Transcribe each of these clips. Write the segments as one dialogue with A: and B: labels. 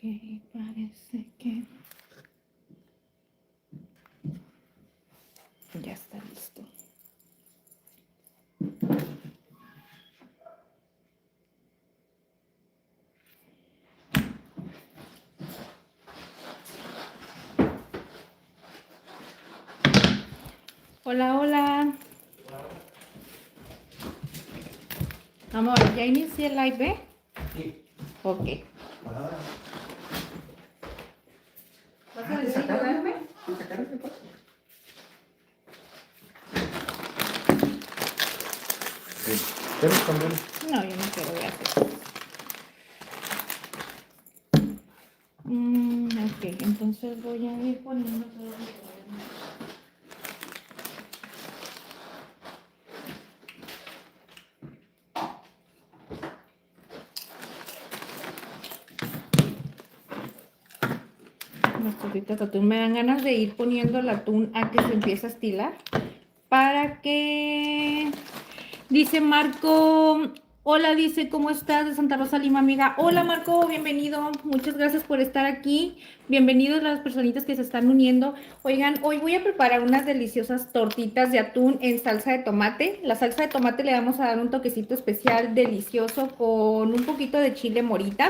A: parece que ya está listo. Hola, hola. Amor, ¿ya inicié el live, eh?
B: Sí.
A: Ok. ¿Vas a venir a ayudarme?
B: ¿Quieres comer?
A: No, yo no quiero, gracias. Ok, entonces voy a ir poniendo todo lo que las tortitas de atún. Me dan ganas de ir poniendo el atún a que se empiece a estilar. Para que... Dice Marco... Hola, dice, ¿cómo estás? De Santa Rosa, Lima, amiga. Hola, Marco, bienvenido. Muchas gracias por estar aquí. Bienvenidos las personitas que se están uniendo. Oigan, hoy voy a preparar unas deliciosas tortitas de atún en salsa de tomate. La salsa de tomate le vamos a dar un toquecito especial delicioso con un poquito de chile morita.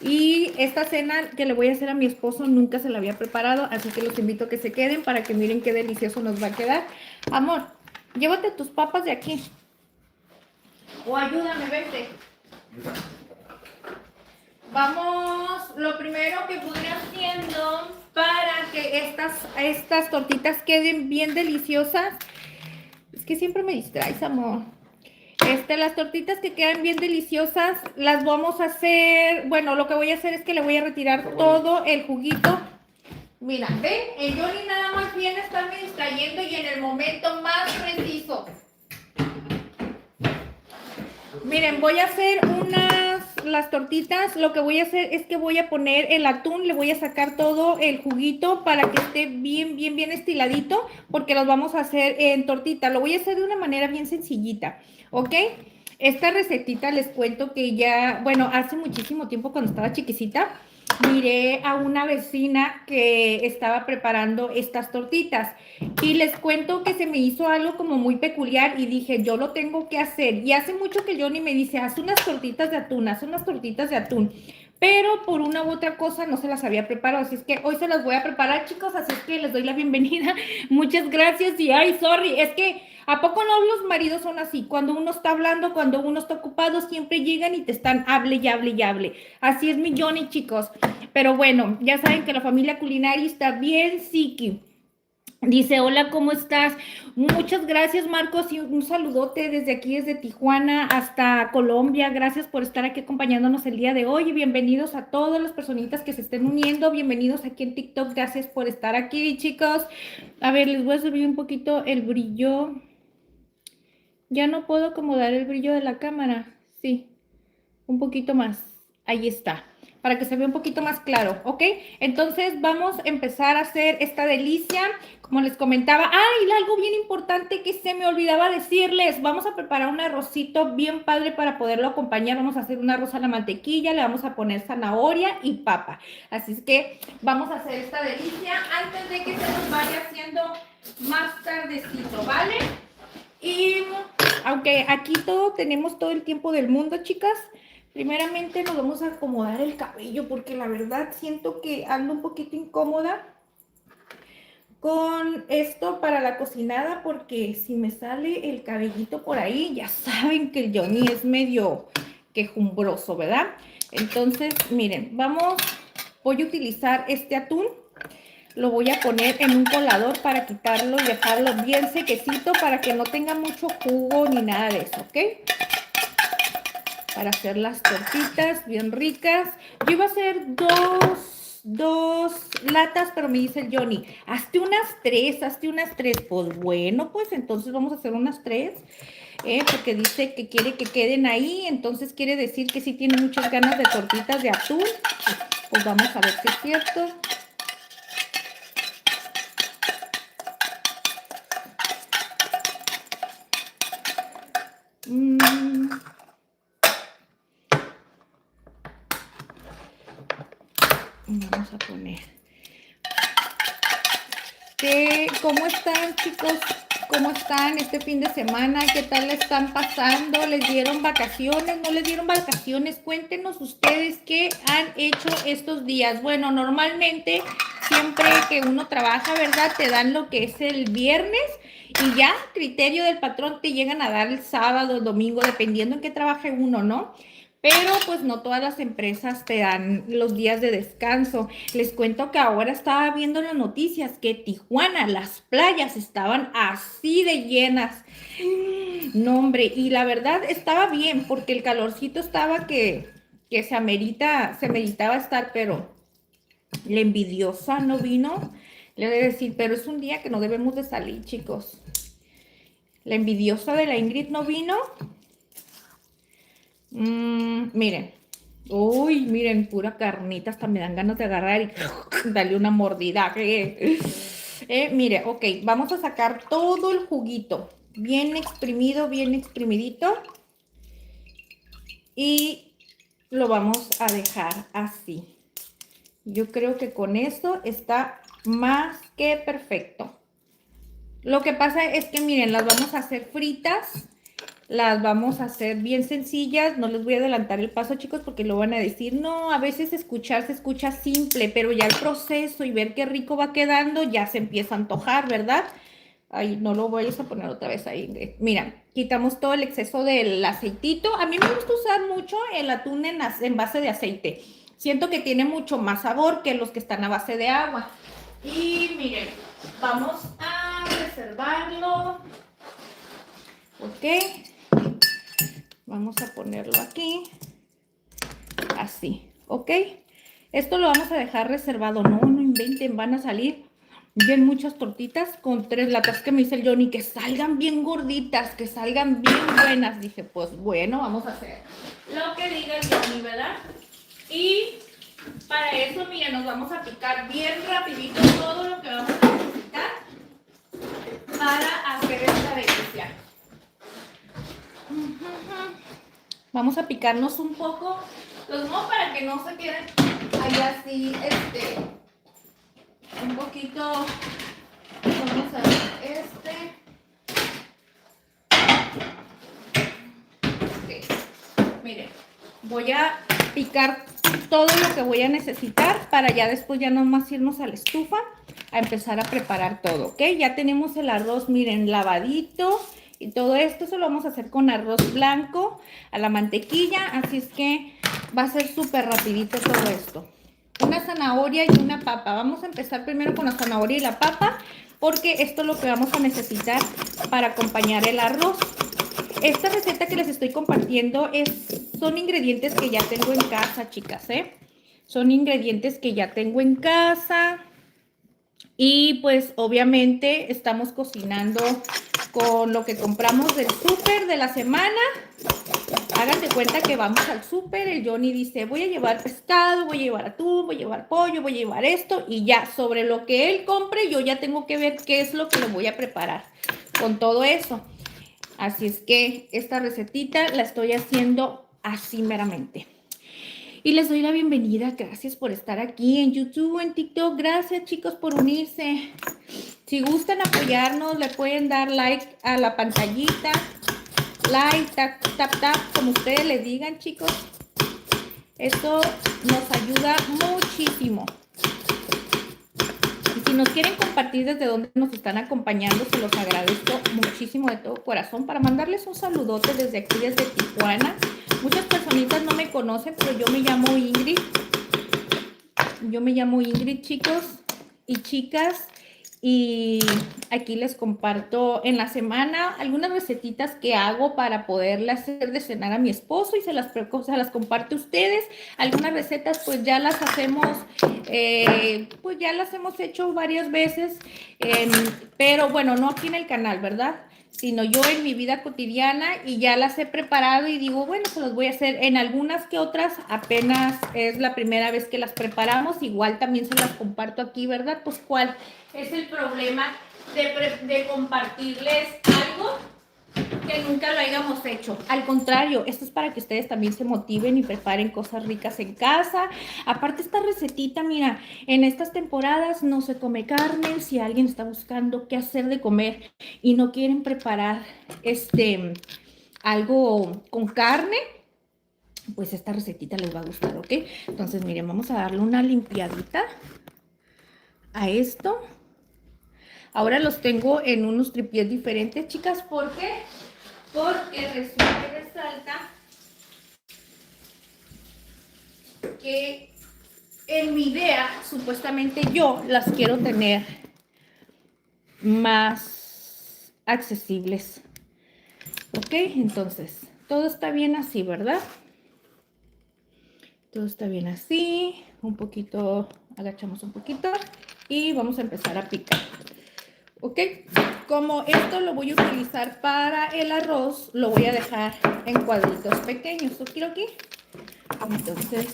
A: Y esta cena que le voy a hacer a mi esposo nunca se la había preparado, así que los invito a que se queden para que miren qué delicioso nos va a quedar. Amor, llévate tus papas de aquí. O ayúdame, vente. Vamos, lo primero que voy haciendo para que estas tortitas queden bien deliciosas. Es que siempre me distraes, amor. Las tortitas que quedan bien deliciosas, las vamos a hacer, bueno, lo que voy a hacer es que le voy a retirar todo el juguito. Mira, ven, el Johnny nada más viene a estarme distrayendo y en el momento más preciso. Miren, voy a hacer las tortitas, lo que voy a hacer es que voy a poner el atún, le voy a sacar todo el juguito para que esté bien estiladito, porque los vamos a hacer en tortita. Lo voy a hacer de una manera bien sencillita, ¿ok? Esta recetita les cuento que ya, bueno, hace muchísimo tiempo cuando estaba chiquicita, miré a una vecina que estaba preparando estas tortitas y les cuento que se me hizo algo como muy peculiar y dije, yo lo tengo que hacer. Y hace mucho que Johnny me dice, haz unas tortitas de atún, haz unas tortitas de atún. Pero por una u otra cosa no se las había preparado, así es que hoy se las voy a preparar, chicos, así es que les doy la bienvenida. Muchas gracias y ay, sorry, es que ¿a poco no los maridos son así? Cuando uno está hablando, cuando uno está ocupado, siempre llegan y te están hable y hable y hable. Así es mi Johnny, chicos. Pero bueno, ya saben que la familia culinaria está bien psiqui. Dice, hola, ¿cómo estás? Muchas gracias, Marcos, y un saludote desde aquí, desde Tijuana hasta Colombia. Gracias por estar aquí acompañándonos el día de hoy y bienvenidos a todas las personitas que se estén uniendo. Bienvenidos aquí en TikTok. Gracias por estar aquí, chicos. A ver, les voy a subir un poquito el brillo. Ya no puedo acomodar el brillo de la cámara. Sí, un poquito más. Ahí está. Para que se vea un poquito más claro, ¿ok? Entonces vamos a empezar a hacer esta delicia. Como les comentaba, ¡ay! Algo bien importante que se me olvidaba decirles. Vamos a preparar un arrocito bien padre para poderlo acompañar. Vamos a hacer un arroz a la mantequilla, le vamos a poner zanahoria y papa. Así es que vamos a hacer esta delicia antes de que se nos vaya haciendo más tardecito, ¿vale? Y aunque aquí tenemos todo el tiempo del mundo, chicas, primeramente nos vamos a acomodar el cabello porque la verdad siento que ando un poquito incómoda con esto para la cocinada porque si me sale el cabellito por ahí, ya saben que el Johnny es medio quejumbroso, ¿verdad? Entonces, miren, voy a utilizar este atún. Lo voy a poner en un colador para quitarlo y dejarlo bien sequecito para que no tenga mucho jugo ni nada de eso, ¿ok? Para hacer las tortitas bien ricas. Yo iba a hacer dos latas, pero me dice el Johnny, hazte unas tres. Pues bueno, pues entonces vamos a hacer unas tres, porque dice que quiere que queden ahí, entonces quiere decir que sí tiene muchas ganas de tortitas de atún. Pues vamos a ver si es cierto. Vamos a poner. ¿Cómo están, chicos? ¿Cómo están este fin de semana? ¿Qué tal le están pasando? ¿Les dieron vacaciones? ¿No les dieron vacaciones? Cuéntenos ustedes qué han hecho estos días. Bueno, normalmente siempre que uno trabaja, ¿verdad? Te dan lo que es el viernes y ya, criterio del patrón, te llegan a dar el sábado, el domingo, dependiendo en qué trabaje uno, ¿no? Pero pues no todas las empresas te dan los días de descanso. Les cuento que ahora estaba viendo las noticias que Tijuana, las playas estaban así de llenas. No, hombre, y la verdad estaba bien porque el calorcito estaba que se meritaba estar, pero la envidiosa no vino. Le voy a decir, pero es un día que no debemos de salir, chicos. La envidiosa de la Ingrid no vino. Miren. Uy, miren, pura carnita, hasta me dan ganas de agarrar y darle una mordida. Mire, ok, vamos a sacar todo el juguito, bien exprimido, bien exprimidito. Y lo vamos a dejar así. Yo creo que con esto está más que perfecto. Lo que pasa es que, miren, las vamos a hacer fritas. Las vamos a hacer bien sencillas, no les voy a adelantar el paso, chicos, porque lo van a decir, no, a veces escuchar se escucha simple, pero ya el proceso y ver qué rico va quedando, ya se empieza a antojar, ¿verdad? Ay, no lo voy a poner otra vez ahí, Ingrid. Mira, quitamos todo el exceso del aceitito. A mí me gusta usar mucho el atún en base de aceite. Siento que tiene mucho más sabor que los que están a base de agua. Y miren, vamos a reservarlo. Ok. Vamos a ponerlo aquí, así, ¿ok? Esto lo vamos a dejar reservado, no inventen, van a salir bien muchas tortitas con 3 latas que me dice el Johnny, que salgan bien gorditas, que salgan bien buenas. Dije, pues bueno, vamos a hacer lo que diga el Johnny, ¿verdad? Y para eso, miren, nos vamos a picar bien rapidito todo lo que vamos a necesitar para hacer esta delicia. Vamos a picarnos un poco los mocos para que no se queden ahí así, un poquito. Vamos a ver Ok. Miren, voy a picar todo lo que voy a necesitar para ya después ya nomás irnos a la estufa a empezar a preparar todo, ¿ok? Ya tenemos el arroz, miren, lavadito. Y todo esto se lo vamos a hacer con arroz blanco a la mantequilla, así es que va a ser súper rapidito todo esto. Una zanahoria y una papa. Vamos a empezar primero con la zanahoria y la papa, porque esto es lo que vamos a necesitar para acompañar el arroz. Esta receta que les estoy compartiendo son ingredientes que ya tengo en casa, chicas, ¿eh? Son ingredientes que ya tengo en casa. Y pues obviamente estamos cocinando con lo que compramos del súper de la semana. Háganse cuenta que vamos al súper, el Johnny dice, voy a llevar pescado, voy a llevar atún, voy a llevar pollo, voy a llevar esto. Y ya, sobre lo que él compre, yo ya tengo que ver qué es lo que le voy a preparar con todo eso. Así es que esta recetita la estoy haciendo así meramente. Y les doy la bienvenida, gracias por estar aquí en YouTube, en TikTok, gracias chicos por unirse. Si gustan apoyarnos, le pueden dar like a la pantallita, like, tap, tap, tap, como ustedes les digan, chicos. Esto nos ayuda muchísimo. Y si nos quieren compartir desde dónde nos están acompañando, se los agradezco muchísimo de todo corazón para mandarles un saludote desde aquí, desde Tijuana. Muchas personitas no me conocen, pero yo me llamo Ingrid. Yo me llamo Ingrid, chicos y chicas. Y aquí les comparto en la semana algunas recetitas que hago para poderle hacer de cenar a mi esposo y se las comparto a ustedes. Algunas recetas pues ya las hacemos, pues ya las hemos hecho varias veces, pero bueno, no aquí en el canal, ¿verdad? Sino yo en mi vida cotidiana y ya las he preparado y digo, bueno, se los voy a hacer. En algunas que otras apenas es la primera vez que las preparamos, igual también se las comparto aquí, ¿verdad? Pues ¿cuál es el problema de compartirles algo que nunca lo hayamos hecho. Al contrario, esto es para que ustedes también se motiven y preparen cosas ricas en casa. Aparte, esta recetita, mira, en estas temporadas no se come carne. Si alguien está buscando qué hacer de comer y no quieren preparar algo con carne, pues esta recetita les va a gustar, ¿ok? Entonces, miren, vamos a darle una limpiadita a esto. Ahora los tengo en unos tripiés diferentes, chicas. ¿Por qué? Porque resulta y resalta que en mi idea, supuestamente yo las quiero tener más accesibles. ¿Ok? Entonces, todo está bien así, ¿verdad? Todo está bien así. Un poquito, agachamos un poquito y vamos a empezar a picar. ¿Ok? Como esto lo voy a utilizar para el arroz, lo voy a dejar en cuadritos pequeños. ¿Ok? Entonces,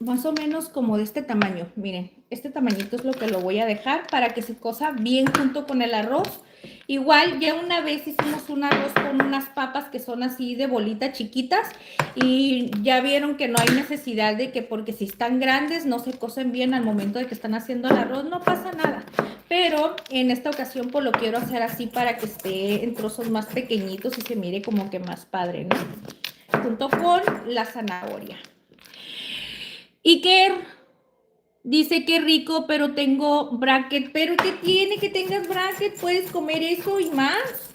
A: más o menos como de este tamaño. Miren, este tamañito es lo que lo voy a dejar para que se cosa bien junto con el arroz. Igual, ya una vez hicimos un arroz con unas papas que son así de bolita chiquitas y ya vieron que no hay necesidad de que, porque si están grandes no se cocen bien al momento de que están haciendo el arroz, no pasa nada. Pero en esta ocasión pues lo quiero hacer así para que esté en trozos más pequeñitos y se mire como que más padre, ¿no? Junto con la zanahoria. Iker dice que rico, pero tengo bracket. ¿Pero qué tiene que tengas bracket? Puedes comer eso y más.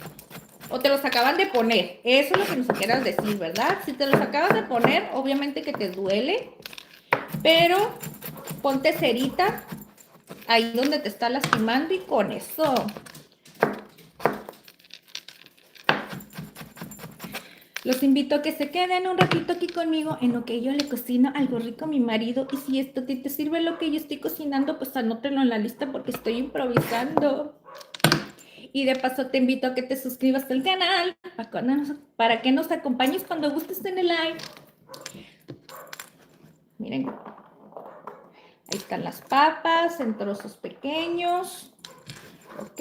A: ¿O te los acaban de poner? Eso es lo que nos quieras decir, ¿verdad? Si te los acabas de poner, obviamente que te duele. Pero ponte cerita ahí donde te está lastimando y con eso. Los invito a que se queden un ratito aquí conmigo en lo que yo le cocino algo rico a mi marido. Y si esto te sirve lo que yo estoy cocinando, pues anótenlo en la lista porque estoy improvisando. Y de paso te invito a que te suscribas al canal para que nos acompañes cuando gustes en el live. Miren, ahí están las papas en trozos pequeños. Ok.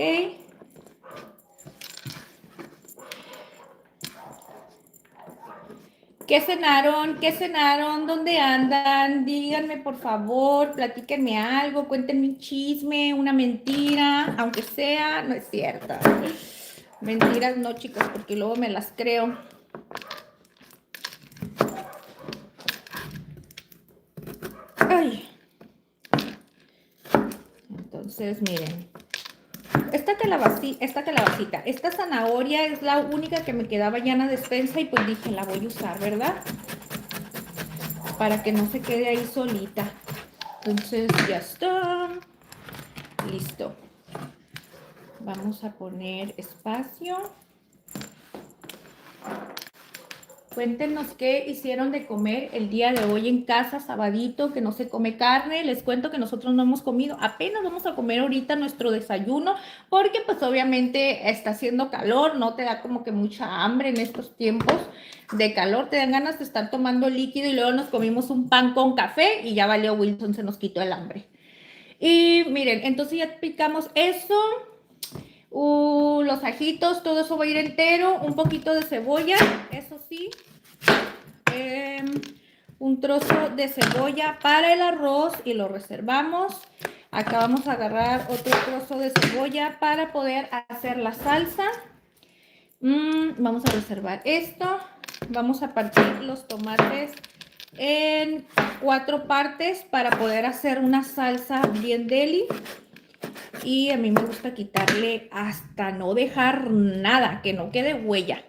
A: ¿Qué cenaron? ¿Qué cenaron? ¿Dónde andan? Díganme, por favor, platíquenme algo, cuéntenme un chisme, una mentira, aunque sea, no es cierta. Mentiras no, chicos, porque luego me las creo. Ay. Entonces, miren. Esta calabacita, esta zanahoria es la única que me quedaba ya en la despensa y pues dije, la voy a usar, ¿verdad? Para que no se quede ahí solita. Entonces ya está. Listo. Vamos a poner espacio. Cuéntenos qué hicieron de comer el día de hoy en casa, sabadito, que no se come carne. Les cuento que nosotros no hemos comido, apenas vamos a comer ahorita nuestro desayuno, porque pues obviamente está haciendo calor, no te da como que mucha hambre en estos tiempos de calor, te dan ganas de estar tomando líquido y luego nos comimos un pan con café y ya valió Wilson, se nos quitó el hambre. Y miren, entonces ya picamos eso. Los ajitos, todo eso va a ir entero, un poquito de cebolla, eso sí, un trozo de cebolla para el arroz y lo reservamos. Acá vamos a agarrar otro trozo de cebolla para poder hacer la salsa. Vamos a reservar esto. Vamos a partir los tomates en 4 partes para poder hacer una salsa bien deli. Y a mí me gusta quitarle hasta no dejar nada, que no quede huella.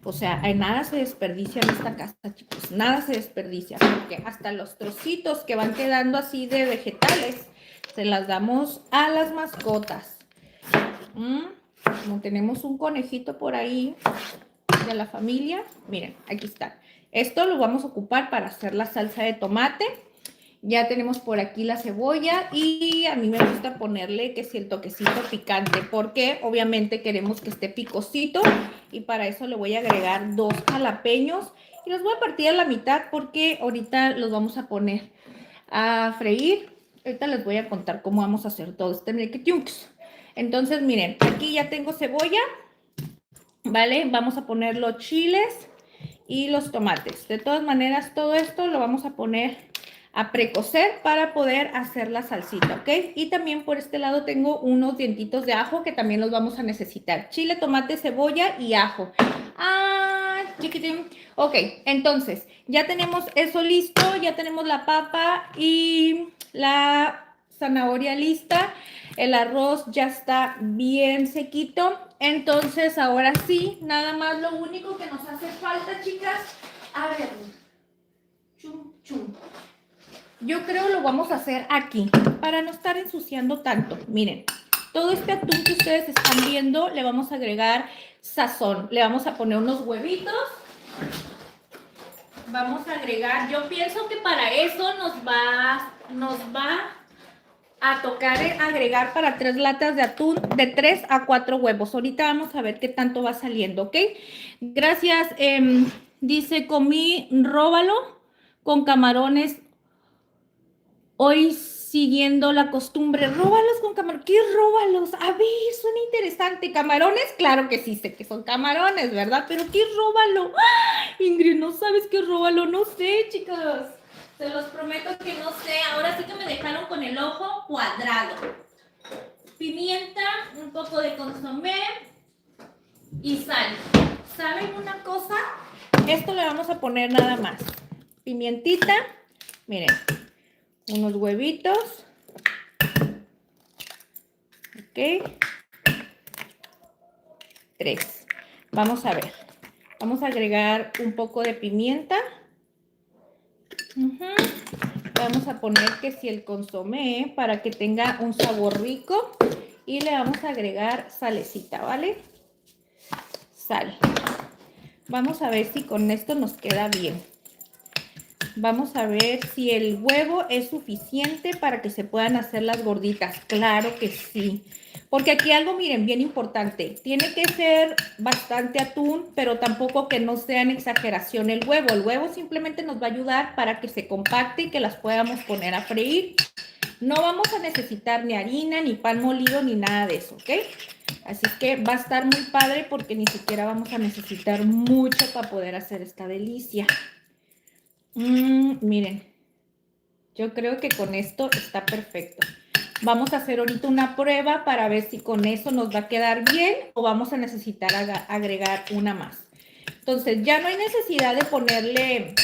A: O sea, nada se desperdicia en esta casa, chicos. Nada se desperdicia, porque hasta los trocitos que van quedando así de vegetales, se las damos a las mascotas. Como tenemos un conejito por ahí de la familia, miren, aquí está. Esto lo vamos a ocupar para hacer la salsa de tomate. Ya tenemos por aquí la cebolla y a mí me gusta ponerle que si el toquecito picante, porque obviamente queremos que esté picosito y para eso le voy a agregar 2 jalapeños y los voy a partir a la mitad porque ahorita los vamos a poner a freír. Ahorita les voy a contar cómo vamos a hacer todo este mequetiunx. Entonces miren, aquí ya tengo cebolla. ¿vale? Vamos a poner los chiles y los tomates. De todas maneras, todo esto lo vamos a poner a precocer para poder hacer la salsita, ¿ok? Y también por este lado tengo unos dientitos de ajo que también los vamos a necesitar. Chile, tomate, cebolla y ajo. Ah, chiquitín. Ok, entonces, ya tenemos eso listo, ya tenemos la papa y la zanahoria lista. El arroz ya está bien sequito. Entonces, ahora sí, nada más lo único que nos hace falta, chicas. A ver, chum, chum. Yo creo lo vamos a hacer aquí, para no estar ensuciando tanto. Miren, todo este atún que ustedes están viendo, le vamos a agregar sazón. Le vamos a poner unos huevitos. Vamos a agregar, yo pienso que para eso nos va a tocar agregar para 3 latas de atún de 3 a 4 huevos. Ahorita vamos a ver qué tanto va saliendo, ¿ok? Gracias. Dice, comí róbalo con camarones. Hoy siguiendo la costumbre, róbalos con camarones. ¿Qué róbalos? A ver, suena interesante. ¿Camarones? Claro que sí, sé que son camarones, ¿verdad? Pero ¿qué róbalo? ¡Ah! Ingrid, ¿no sabes qué róbalo? No sé, chicas. Se los prometo que no sé. Ahora sí que me dejaron con el ojo cuadrado. Pimienta, un poco de consomé y sal. ¿Saben una cosa? Esto le vamos a poner nada más. Pimientita, miren, unos huevitos. Ok. 3. Vamos a ver. Vamos a agregar un poco de pimienta. Vamos a poner que si el consomé para que tenga un sabor rico. Y le vamos a agregar salecita, ¿vale? Sal. Vamos a ver si con esto nos queda bien. Vamos a ver si el huevo es suficiente para que se puedan hacer las gorditas. Claro que sí. Porque aquí algo, miren, bien importante. Tiene que ser bastante atún, pero tampoco que no sea en exageración el huevo. El huevo simplemente nos va a ayudar para que se compacte y que las podamos poner a freír. No vamos a necesitar ni harina, ni pan molido, ni nada de eso, ¿ok? Así que va a estar muy padre porque ni siquiera vamos a necesitar mucho para poder hacer esta delicia. Miren, yo creo que con esto está perfecto. Vamos a hacer ahorita una prueba para ver si con eso nos va a quedar bien o vamos a necesitar agregar una más. Entonces ya no hay necesidad de ponerle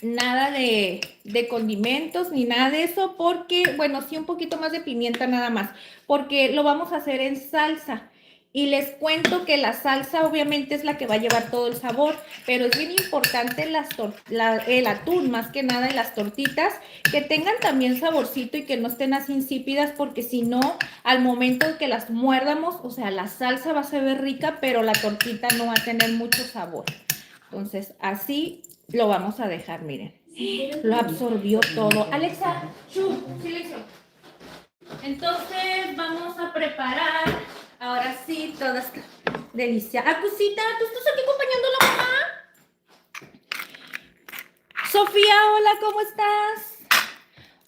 A: nada de condimentos ni nada de eso porque, bueno, sí un poquito más de pimienta nada más, porque lo vamos a hacer en salsa. Y les cuento que la salsa obviamente es la que va a llevar todo el sabor, pero es bien importante el atún, más que nada en las tortitas, que tengan también saborcito y que no estén así insípidas, porque si no, al momento que las muerdamos, o sea, la salsa va a ser rica, pero la tortita no va a tener mucho sabor. Entonces, así lo vamos a dejar, miren. Lo absorbió todo. Alexa, silencio. Entonces, vamos a preparar, ahora sí, toda esta delicia. Acusita, ¿tú estás aquí acompañando a la mamá? Sofía, hola, ¿cómo estás?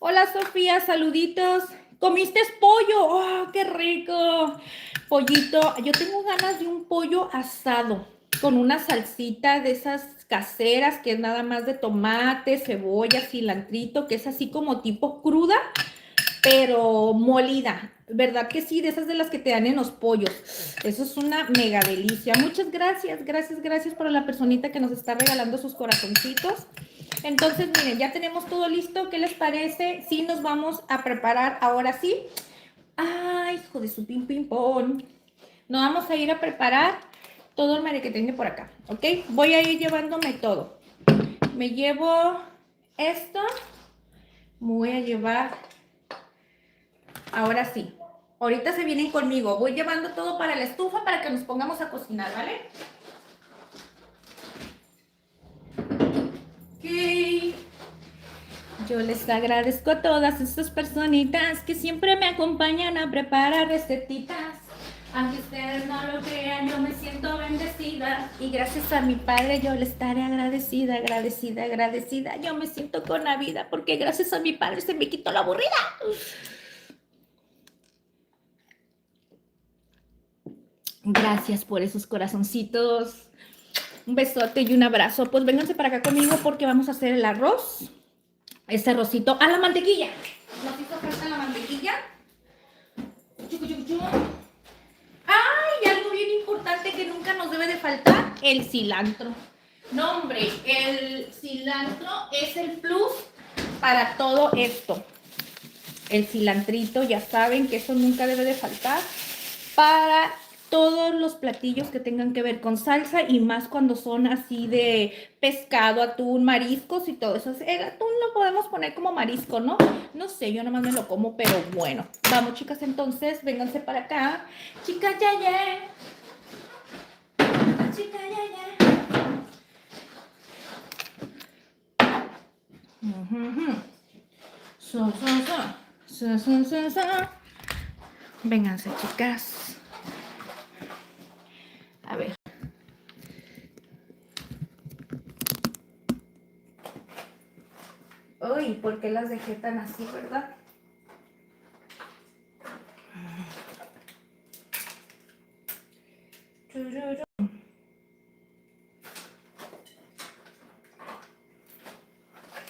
A: Hola, Sofía, saluditos. ¿Comiste pollo? ¡Oh, qué rico! Pollito. Yo tengo ganas de un pollo asado con una salsita de esas caseras que es nada más de tomate, cebolla, cilantrito, que es así como tipo cruda, pero molida. ¿Verdad que sí? De esas de las que te dan en los pollos. Eso es una mega delicia. Muchas gracias, gracias para la personita que nos está regalando sus corazoncitos. Entonces, miren, ya tenemos todo listo. ¿Qué les parece? Sí, nos vamos a preparar ahora sí. Ay, hijo de su pim pim pon. Nos vamos a ir a preparar todo el merequetengue por acá, ¿ok? Voy a ir llevándome todo. Me llevo esto. Me voy a llevar. Ahora sí. Ahorita se vienen conmigo. Voy llevando todo para la estufa para que nos pongamos a cocinar, ¿vale? Ok. Yo les agradezco a todas estas personitas que siempre me acompañan a preparar recetitas. Aunque ustedes no lo crean, yo me siento bendecida. Y gracias a mi padre yo le estaré agradecida. Yo me siento con la vida porque gracias a mi padre se me quitó la aburrida. Gracias por esos corazoncitos. Un besote y un abrazo. Pues vénganse para acá conmigo porque vamos a hacer el arroz. Este arrocito a la mantequilla. Nos hizo falta la mantequilla. ¡Ay! Y algo bien importante que nunca nos debe de faltar, el cilantro. No, hombre, el cilantro es el plus para todo esto. El cilantrito, ya saben que eso nunca debe de faltar para todos los platillos que tengan que ver con salsa y más cuando son así de pescado, atún, mariscos y todo eso. El atún lo podemos poner como marisco, ¿no? No sé, yo nomás me lo como, pero bueno. Vamos, chicas, entonces, vénganse para acá. Chicas, ya, ya. Chica, ya, ya. So, so, so. So, so, so, so. Vénganse, chicas. A ver. Uy, ¿por qué las dejé tan así, verdad?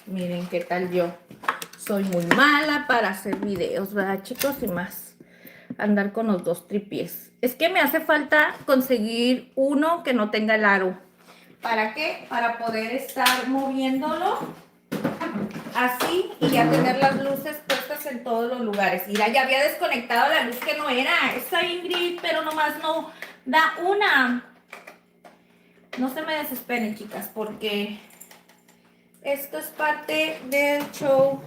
A: Miren qué tal yo. Soy muy mala para hacer videos, ¿verdad, chicos? Y más andar con los dos tripiés. Es que me hace falta conseguir uno que no tenga el aro. ¿Para qué? Para poder estar moviéndolo así y ya tener las luces puestas en todos los lugares. Mira, ya había desconectado la luz que no era. Está Ingrid, pero nomás no da una. No se me desesperen, chicas, porque esto es parte del show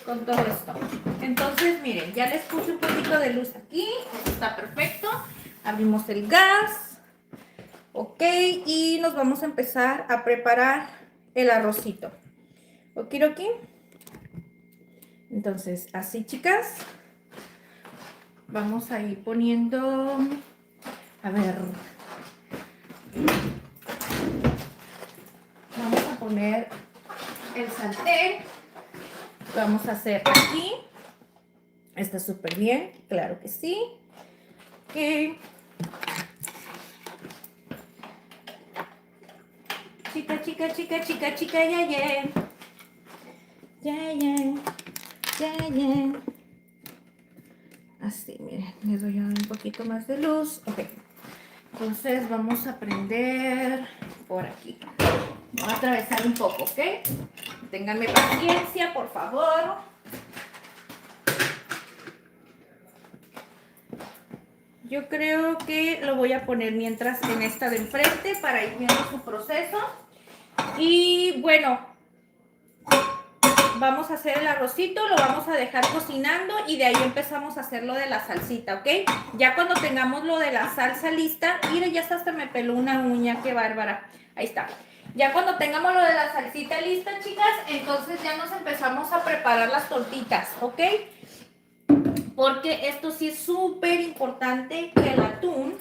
A: con todo esto. Entonces, miren, ya les puse un poquito de luz aquí. Esto está perfecto. Abrimos el gas. Ok, y nos vamos a empezar a preparar el arrocito. Okidoki. Entonces, así, chicas, vamos a ir poniendo, a ver, vamos a poner el sartén. Vamos a hacer aquí. Está súper bien, claro que sí. Ok. Chica, chica, chica, chica, chica, ya, ya. Ya, ya. Ya, ya. Así, miren, les doy un poquito más de luz. Ok. Entonces vamos a prender por aquí. Voy a atravesar un poco, ¿ok? Ténganme paciencia, por favor. Yo creo que lo voy a poner mientras en esta de enfrente para ir viendo su proceso. Y bueno, vamos a hacer el arrocito, lo vamos a dejar cocinando y de ahí empezamos a hacer lo de la salsita, ¿ok? Ya cuando tengamos lo de la salsa lista, miren, ya hasta me peló una uña, qué bárbara. Ahí está. Ya cuando tengamos lo de la salsita lista, chicas, entonces ya nos empezamos a preparar las tortitas, ¿ok? Porque esto sí es súper importante que el atún,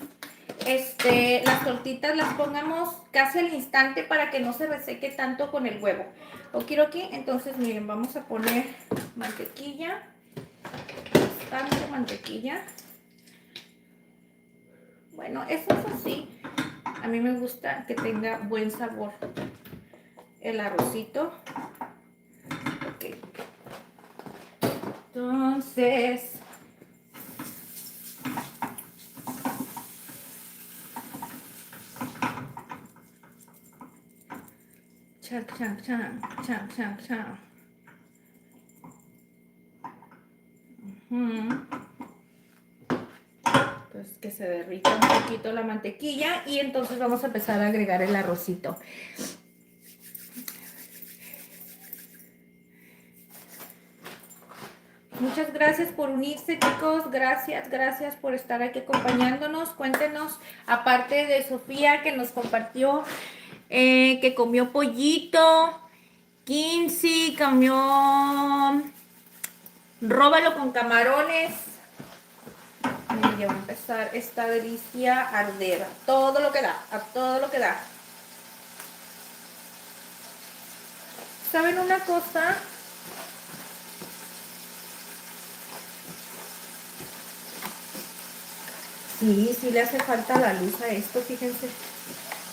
A: las tortitas las pongamos casi al instante para que no se reseque tanto con el huevo. Okidoki, entonces miren, vamos a poner mantequilla, bastante mantequilla. Bueno, eso es así. A mí me gusta que tenga buen sabor el arrocito. Ok. Entonces, chan, chan, chan, chan, chan, chan. Entonces que se derrita un poquito la mantequilla y entonces vamos a empezar a agregar el arrocito. Muchas gracias por unirse, chicos. Gracias, gracias por estar aquí acompañándonos. Cuéntenos, aparte de Sofía que nos compartió que comió pollito, Kinsey comió róbalo con camarones. Miren, ya va a empezar esta delicia a arder. A todo lo que da, a todo lo que da. ¿Saben una cosa? Sí, sí le hace falta la luz a esto, fíjense.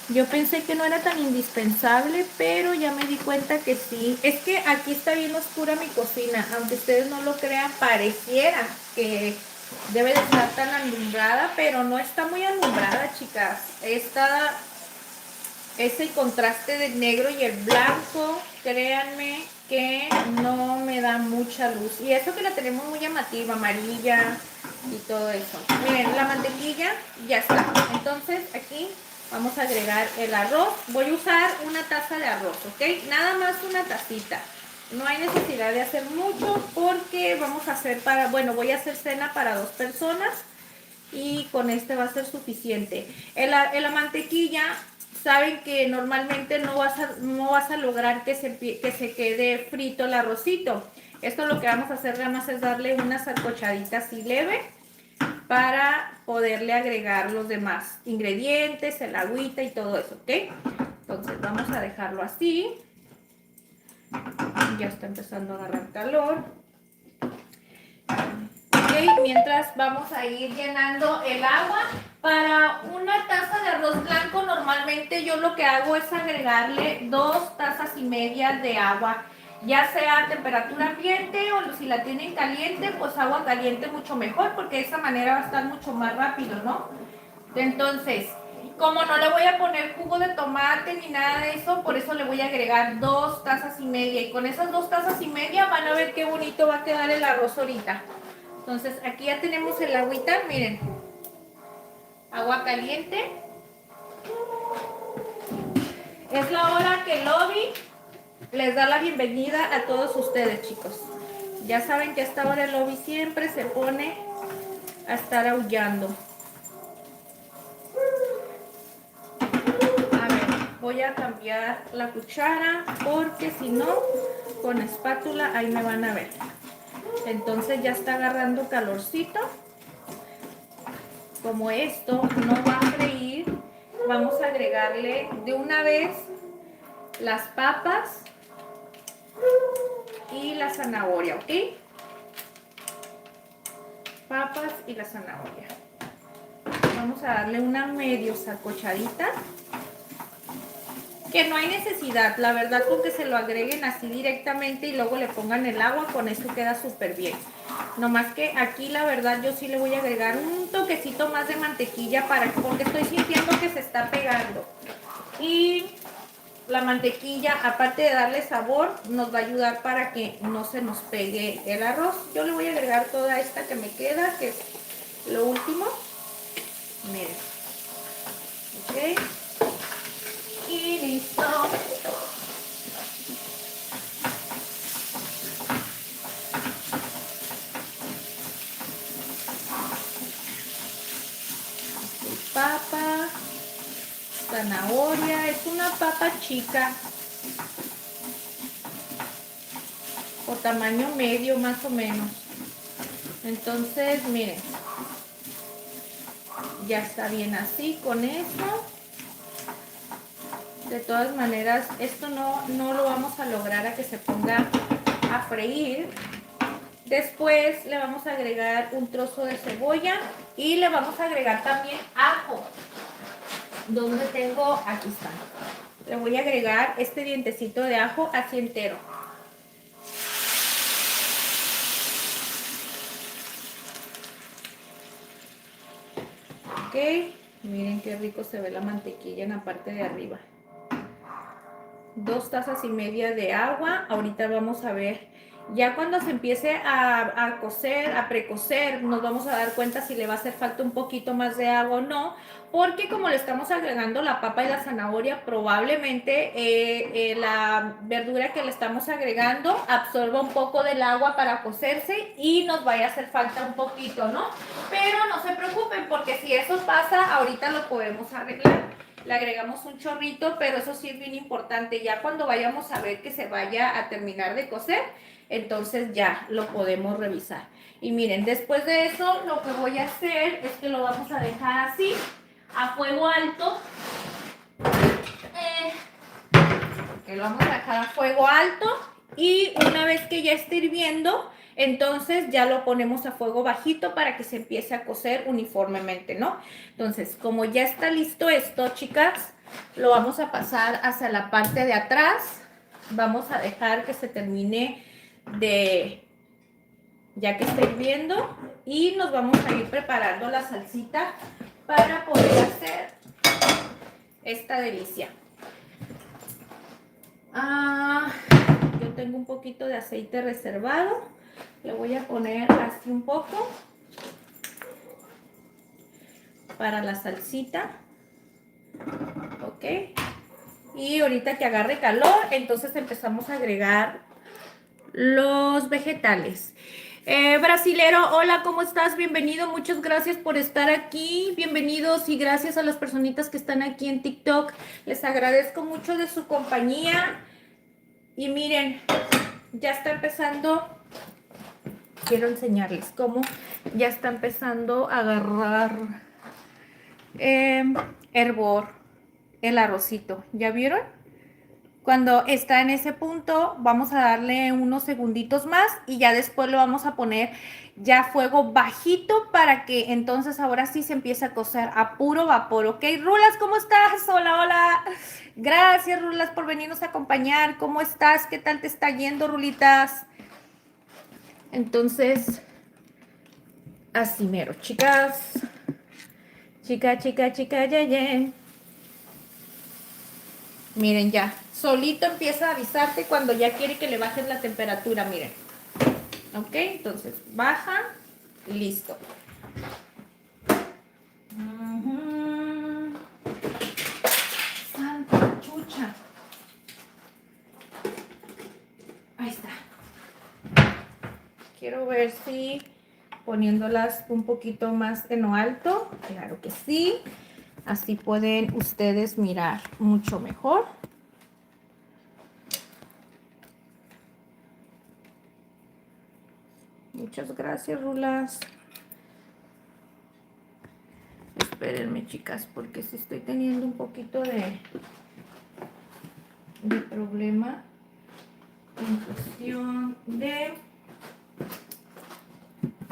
A: Yo pensé que no era tan indispensable, pero ya me di cuenta que sí. Es que aquí está bien oscura mi cocina, aunque ustedes no lo crean, pareciera que debe de estar tan alumbrada, pero no está muy alumbrada, chicas. Está ese contraste del negro y el blanco, créanme que no me da mucha luz. Y eso que la tenemos muy llamativa, amarilla y todo eso. Miren, la mantequilla ya está. Entonces aquí vamos a agregar el arroz. Voy a usar una taza de arroz, ¿ok? Nada más una tacita. No hay necesidad de hacer mucho porque vamos a hacer voy a hacer cena para 2 personas y con este va a ser suficiente. En la mantequilla, saben que normalmente no vas a lograr que se quede frito el arrocito. Esto lo que vamos a hacer nada más es darle unas salcochaditas así leve para poderle agregar los demás ingredientes, el agüita y todo eso, ¿ok? Entonces vamos a dejarlo así. Ya está empezando a agarrar calor. Okay, mientras vamos a ir llenando el agua. Para una taza de arroz blanco normalmente yo lo que hago es agregarle 2 tazas y media de agua, ya sea a temperatura ambiente o si la tienen caliente, pues agua caliente mucho mejor porque de esa manera va a estar mucho más rápido, ¿no? Entonces, como no le voy a poner jugo de tomate ni nada de eso, por eso le voy a agregar 2 tazas y media. Y con esas 2 tazas y media van a ver qué bonito va a quedar el arroz ahorita. Entonces, aquí ya tenemos el agüita, miren. Agua caliente. Es la hora que el lobby les da la bienvenida a todos ustedes, chicos. Ya saben que a esta hora el lobby siempre se pone a estar aullando. Voy a cambiar la cuchara porque si no, con espátula ahí me van a ver. Entonces ya está agarrando calorcito. Como esto no va a freír, vamos a agregarle de una vez las papas y la zanahoria, ¿ok? Papas y la zanahoria. Vamos a darle una medio sacochadita. Que no hay necesidad, la verdad, con que se lo agreguen así directamente y luego le pongan el agua, con eso queda súper bien. Nomás que aquí la verdad yo sí le voy a agregar un toquecito más de mantequilla porque estoy sintiendo que se está pegando. Y la mantequilla, aparte de darle sabor, nos va a ayudar para que no se nos pegue el arroz. Yo le voy a agregar toda esta que me queda, que es lo último. Miren. Ok. Y listo. Papa, zanahoria, es una papa chica o tamaño medio más o menos. Entonces miren, ya está bien así con eso. De todas maneras, esto no lo vamos a lograr a que se ponga a freír. Después le vamos a agregar un trozo de cebolla y le vamos a agregar también ajo. ¿Dónde tengo? Aquí está. Le voy a agregar este dientecito de ajo así entero. Ok, miren qué rico se ve la mantequilla en la parte de arriba. 2 tazas y media de agua. Ahorita vamos a ver, ya cuando se empiece a cocer, a precocer, nos vamos a dar cuenta si le va a hacer falta un poquito más de agua o no, porque como le estamos agregando la papa y la zanahoria, probablemente la verdura que le estamos agregando absorba un poco del agua para cocerse y nos vaya a hacer falta un poquito, ¿no? Pero no se preocupen, porque si eso pasa, ahorita lo podemos arreglar. Le agregamos un chorrito, pero eso sí es bien importante. Ya cuando vayamos a ver que se vaya a terminar de cocer, entonces ya lo podemos revisar. Y miren, después de eso lo que voy a hacer es que lo vamos a dejar así, a fuego alto. Que lo vamos a dejar a fuego alto. Y una vez que ya esté hirviendo, Entonces ya lo ponemos a fuego bajito para que se empiece a cocer uniformemente, ¿no? Entonces, como ya está listo esto, chicas, lo vamos a pasar hacia la parte de atrás. Vamos a dejar que se termine de, ya que está hirviendo, y nos vamos a ir preparando la salsita para poder hacer esta delicia. Yo tengo un poquito de aceite reservado, le voy a poner así un poco para la salsita, ok, y ahorita que agarre calor, entonces empezamos a agregar los vegetales. Brasilero, hola, ¿cómo estás? Bienvenido, muchas gracias por estar aquí, bienvenidos y gracias a las personitas que están aquí en TikTok, les agradezco mucho de su compañía. Y miren, ya está empezando, quiero enseñarles cómo ya está empezando a agarrar hervor el arrocito, ¿ya vieron? Cuando está en ese punto, vamos a darle unos segunditos más y ya después lo vamos a poner ya a fuego bajito para que entonces ahora sí se empiece a cocer a puro vapor, ¿ok? Rulas, ¿cómo estás? Hola, hola. Gracias, Rulas, por venirnos a acompañar. ¿Cómo estás? ¿Qué tal te está yendo, Rulitas? Entonces, así mero, chicas. Chica, chica, chica, ye. Miren ya, solito empieza a avisarte cuando ya quiere que le bajes la temperatura, miren. Ok, entonces baja, listo. Santa chucha. Ahí está. Quiero ver si poniéndolas un poquito más en lo alto, claro que sí. Así pueden ustedes mirar mucho mejor. Muchas gracias, Rulas. Espérenme, chicas, porque si estoy teniendo un poquito de problema en cuestión de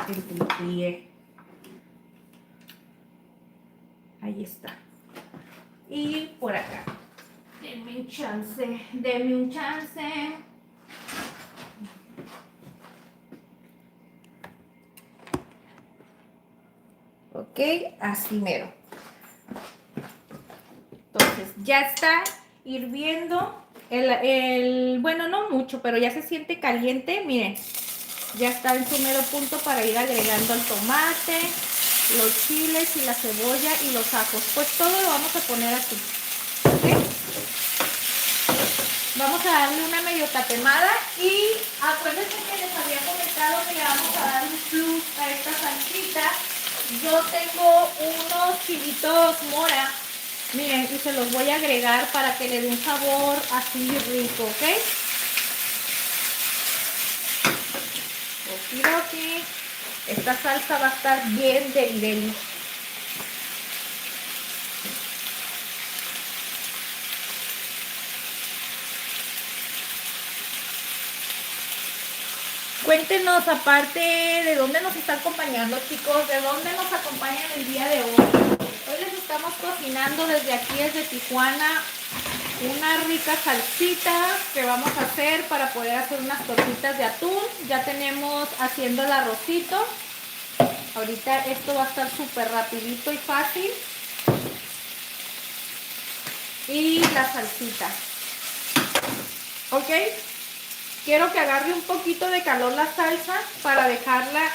A: el pie. Ahí está. Y por acá. Denme un chance, denme un chance. Ok, así mero. Entonces ya está hirviendo bueno, no mucho, pero ya se siente caliente. Miren, ya está en su mero punto para ir agregando el tomate, los chiles y la cebolla y los ajos. Pues todo lo vamos a poner aquí. ¿Okay? Vamos a darle una medio tatemada y acuérdense que les había comentado que le vamos a dar un plus a esta salsita. Yo tengo unos chilitos mora, miren, y se los voy a agregar para que le dé un sabor así rico, ¿ok? Okidoki. Esta salsa va a estar bien deli. Cuéntenos, aparte, de dónde nos están acompañando, chicos, de dónde nos acompañan el día de hoy. Hoy les estamos cocinando desde aquí, desde Tijuana, una rica salsita que vamos a hacer para poder hacer unas tortitas de atún. Ya tenemos haciendo el arrocito. Ahorita esto va a estar súper rapidito y fácil. Y la salsita. ¿Ok? Quiero que agarre un poquito de calor la salsa para dejarla,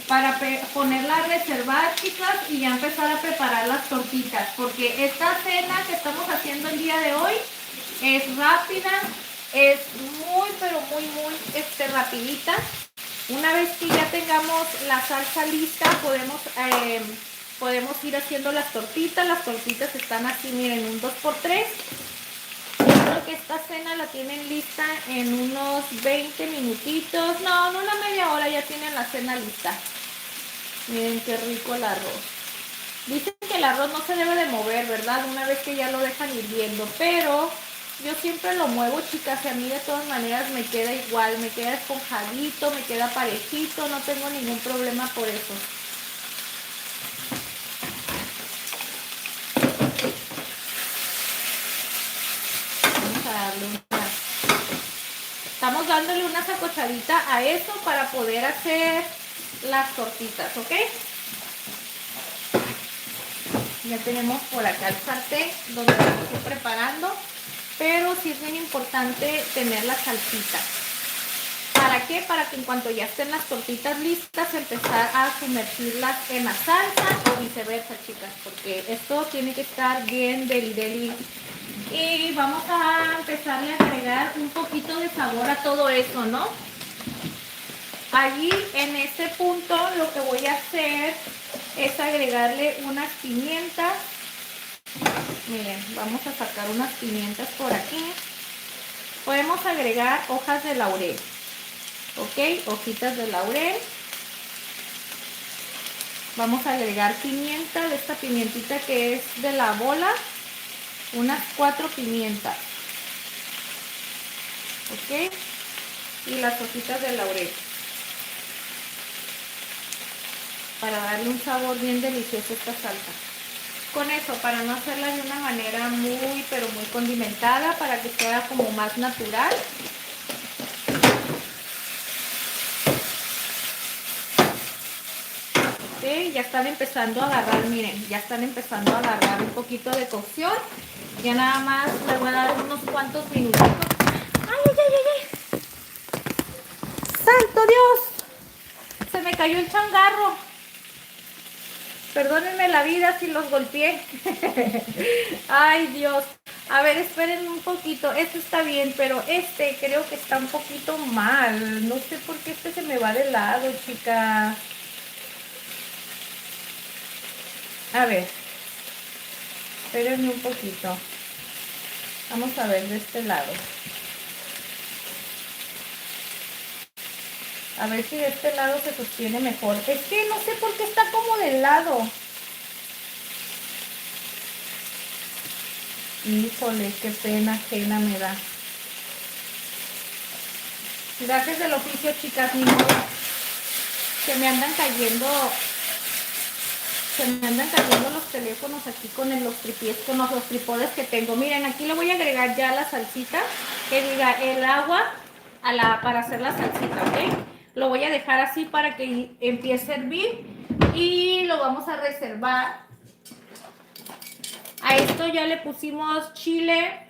A: para ponerla a reservar, chicas, y ya empezar a preparar las tortitas. Porque esta cena que estamos haciendo el día de hoy es rápida, es muy, pero muy, muy rapidita. Una vez que ya tengamos la salsa lista, podemos ir haciendo las tortitas. Las tortitas están así, miren, un 2x3. Creo que esta cena la tienen lista en unos 20 minutitos. No, en una media hora ya tienen la cena lista. Miren qué rico el arroz. Dicen que el arroz no se debe de mover, ¿verdad? Una vez que ya lo dejan hirviendo, pero Yo siempre lo muevo, chicas, y a mí de todas maneras me queda igual, me queda esponjadito, me queda parejito, no tengo ningún problema por eso. Vamos a darle estamos dándole una sacochadita a eso para poder hacer las tortitas, ¿ok? Ya tenemos por acá el sartén donde lo estoy preparando, pero sí es bien importante tener la salsita. ¿Para qué? Para que en cuanto ya estén las tortitas listas, empezar a sumergirlas en la salsa o viceversa, chicas, porque esto tiene que estar bien deli. Y vamos a empezarle a agregar un poquito de sabor a todo eso, ¿no? Allí en este punto lo que voy a hacer es agregarle unas pimientas. Miren, vamos a sacar unas pimientas por aquí. Podemos agregar hojas de laurel. Ok, hojitas de laurel. Vamos a agregar pimienta, de esta pimientita que es de la bola. Unas 4 pimientas. Ok, y las hojitas de laurel. Para darle un sabor bien delicioso a esta salsa. Con eso, para no hacerla de una manera muy, pero muy condimentada, para que sea como más natural. Ya están empezando a agarrar, miren, ya están empezando a agarrar un poquito de cocción. Ya nada más le voy a dar unos cuantos minutitos. ¡Ay! ¡Santo Dios! Se me cayó el changarro. Perdónenme la vida si los golpeé. Ay, Dios. A ver, esperen un poquito. Este está bien, pero este creo que está un poquito mal. No sé por qué este se me va de lado, chicas. A ver, espérenme un poquito. Vamos a ver de este lado. A ver si de este lado se sostiene mejor. Es que no sé por qué está como del lado. Híjole, qué pena ajena me da. Gracias del oficio, chicas, ni modo. Se me andan cayendo los teléfonos aquí con los tripiés, con los trípodes que tengo. Miren, aquí le voy a agregar ya la salsita, que diga el agua para hacer la salsita, ¿ok? Lo voy a dejar así para que empiece a hervir y lo vamos a reservar. A esto ya le pusimos chile,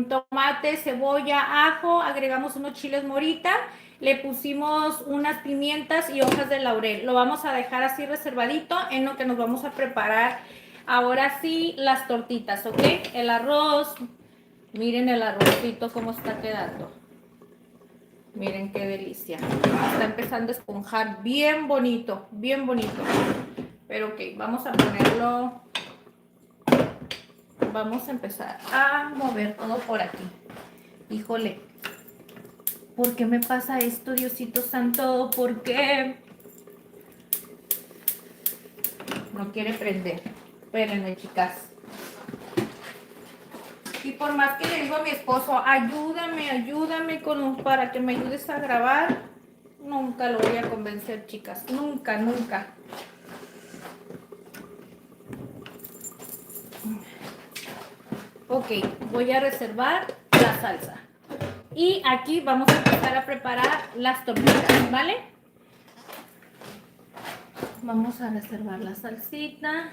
A: tomate, cebolla, ajo, agregamos unos chiles morita, le pusimos unas pimientas y hojas de laurel. Lo vamos a dejar así reservadito en lo que nos vamos a preparar ahora sí las tortitas, ¿ok? El arroz, miren el arrocito cómo está quedando. Miren qué delicia. Está empezando a esponjar bien bonito, bien bonito. Pero ok, vamos a ponerlo... Vamos a empezar a mover todo por aquí. Híjole, ¿por qué me pasa esto, Diosito Santo? ¿Por qué? No quiere prender. Espérenme, chicas. Y por más que le digo a mi esposo, ayúdame para que me ayudes a grabar, nunca lo voy a convencer, chicas. Nunca. Ok, voy a reservar la salsa. Y aquí vamos a empezar a preparar las tortillas, ¿vale? Vamos a reservar la salsita.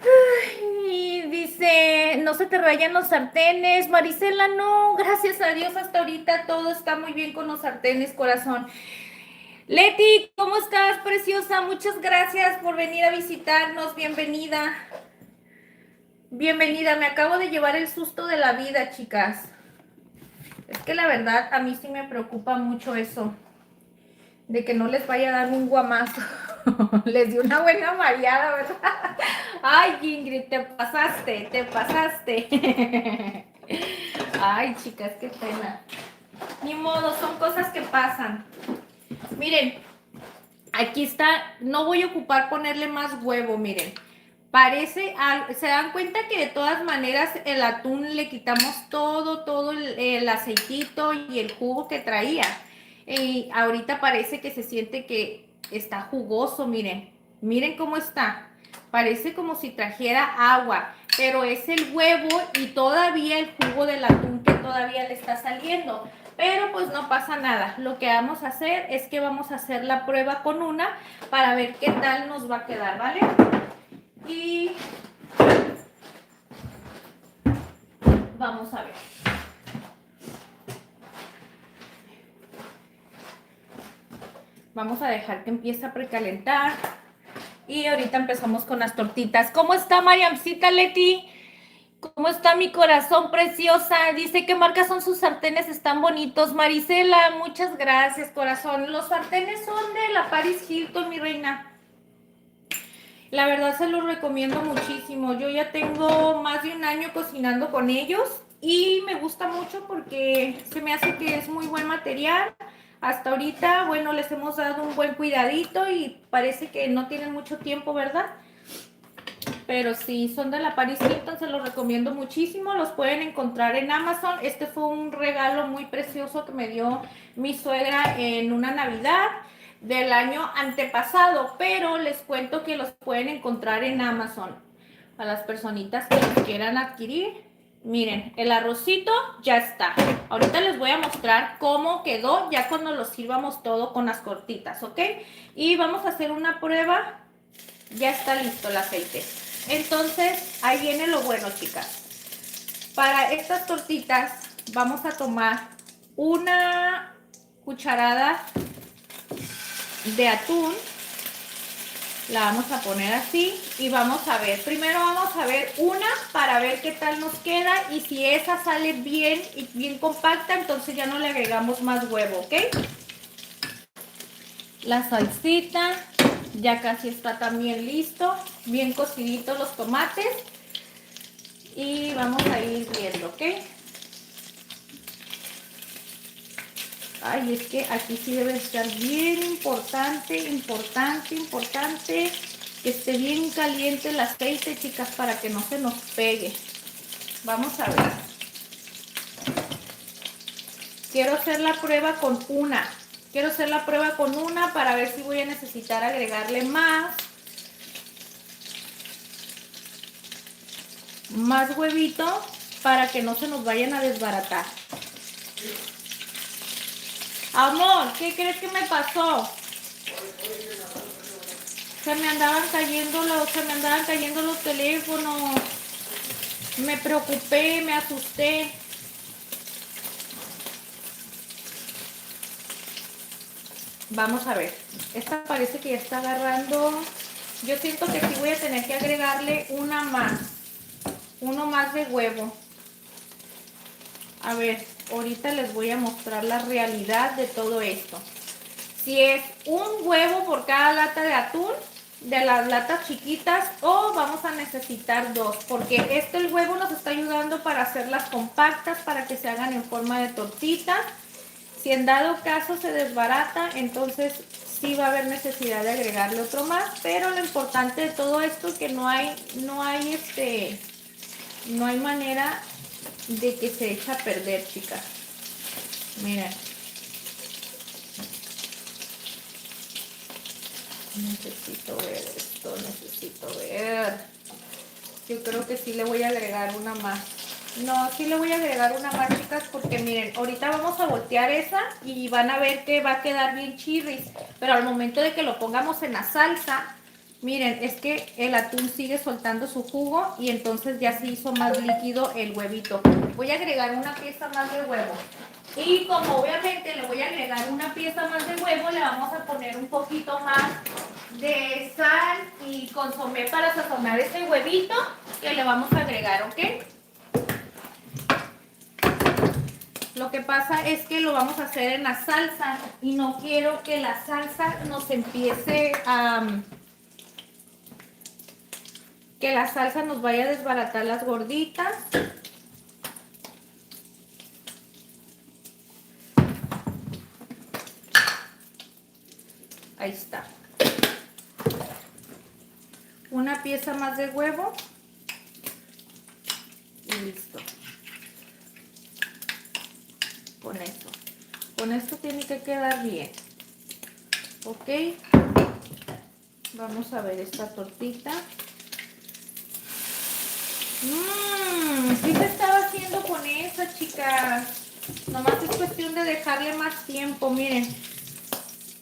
A: Ay, dice, no se te rayan los sartenes. Marisela, no, gracias a Dios hasta ahorita todo está muy bien con los sartenes, corazón. Leti, ¿cómo estás, preciosa? Muchas gracias por venir a visitarnos. Bienvenida. Bienvenida, me acabo de llevar el susto de la vida, chicas. Es que la verdad a mí sí me preocupa mucho eso, de que no les vaya a dar un guamazo. Les di una buena mareada, ¿verdad? Ay, Ingrid, te pasaste. Ay, chicas, qué pena. Ni modo, son cosas que pasan. Miren, aquí está, no voy a ocupar ponerle más huevo, miren. Parece, se dan cuenta que de todas maneras el atún le quitamos todo el aceitito y el jugo que traía. Y ahorita parece que se siente que está jugoso, miren. Miren cómo está. Parece como si trajera agua, pero es el huevo y todavía el jugo del atún que todavía le está saliendo. Pero pues no pasa nada. Lo que vamos a hacer es que vamos a hacer la prueba con una para ver qué tal nos va a quedar, ¿vale? Y vamos a ver. Vamos a dejar que empiece a precalentar. Y ahorita empezamos con las tortitas. ¿Cómo está Mariamcita Leti? ¿Cómo está mi corazón preciosa? Dice qué marca son sus sartenes, están bonitos. Marisela, muchas gracias, corazón. Los sartenes son de la Paris Hilton, mi reina. La verdad se los recomiendo muchísimo. Yo ya tengo más de un año cocinando con ellos y me gusta mucho porque se me hace que es muy buen material. Hasta ahorita, bueno, les hemos dado un buen cuidadito y parece que no tienen mucho tiempo, ¿verdad? Pero sí, son de la Paris Hilton, se los recomiendo muchísimo. Los pueden encontrar en Amazon. Este fue un regalo muy precioso que me dio mi suegra en una Navidad del año antepasado, pero les cuento que los pueden encontrar en Amazon. A las personitas que los quieran adquirir. Miren, el arrocito ya está. Ahorita les voy a mostrar cómo quedó ya cuando lo sirvamos todo con las cortitas, ¿ok? Y vamos a hacer una prueba. Ya está listo el aceite. Entonces, ahí viene lo bueno, chicas. Para estas tortitas vamos a tomar una cucharada de atún. La vamos a poner así y vamos a ver. Primero vamos a ver una para ver qué tal nos queda y si esa sale bien y bien compacta, entonces ya no le agregamos más huevo, ¿ok? La salsita ya casi está también listo, bien cociditos los tomates y vamos a ir viendo, ¿ok? Ay, es que aquí sí debe estar bien importante que esté bien caliente el aceite, chicas, para que no se nos pegue. Vamos a ver. Quiero hacer la prueba con una. Quiero hacer la prueba con una para ver si voy a necesitar agregarle más huevito para que no se nos vayan a desbaratar. Amor, ¿qué crees que me pasó? Se me andaban cayendo los teléfonos. Me preocupé, me asusté. Vamos a ver. Esta parece que ya está agarrando. Yo siento que sí voy a tener que agregarle una más. Uno más de huevo. A ver, ahorita les voy a mostrar la realidad de todo esto. Si es un huevo por cada lata de atún, de las latas chiquitas, o vamos a necesitar dos, porque el huevo nos está ayudando para hacerlas compactas, para que se hagan en forma de tortita. Si en dado caso se desbarata, entonces sí va a haber necesidad de agregarle otro más, pero lo importante de todo esto es que no hay manera de que se eche a perder, chicas. Miren. Necesito ver esto, necesito ver. Yo creo que sí le voy a agregar una más. No, sí le voy a agregar una más, chicas, porque miren, ahorita vamos a voltear esa y van a ver que va a quedar bien chirris. Pero al momento de que lo pongamos en la salsa, miren, es que el atún sigue soltando su jugo y entonces ya se hizo más líquido el huevito. Voy a agregar una pieza más de huevo. Y como obviamente le voy a agregar una pieza más de huevo, le vamos a poner un poquito más de sal y consomé para sazonar este huevito que le vamos a agregar, ¿ok? Lo que pasa es que lo vamos a hacer en la salsa y no quiero que la salsa nos empiece a... que la salsa nos vaya a desbaratar las gorditas. Ahí está. una pieza más de huevo y listo. Con esto tiene que quedar bien. Ok, vamos a ver esta tortita. Sí se estaba haciendo con esa, chicas. Nomás es cuestión de dejarle más tiempo. Miren,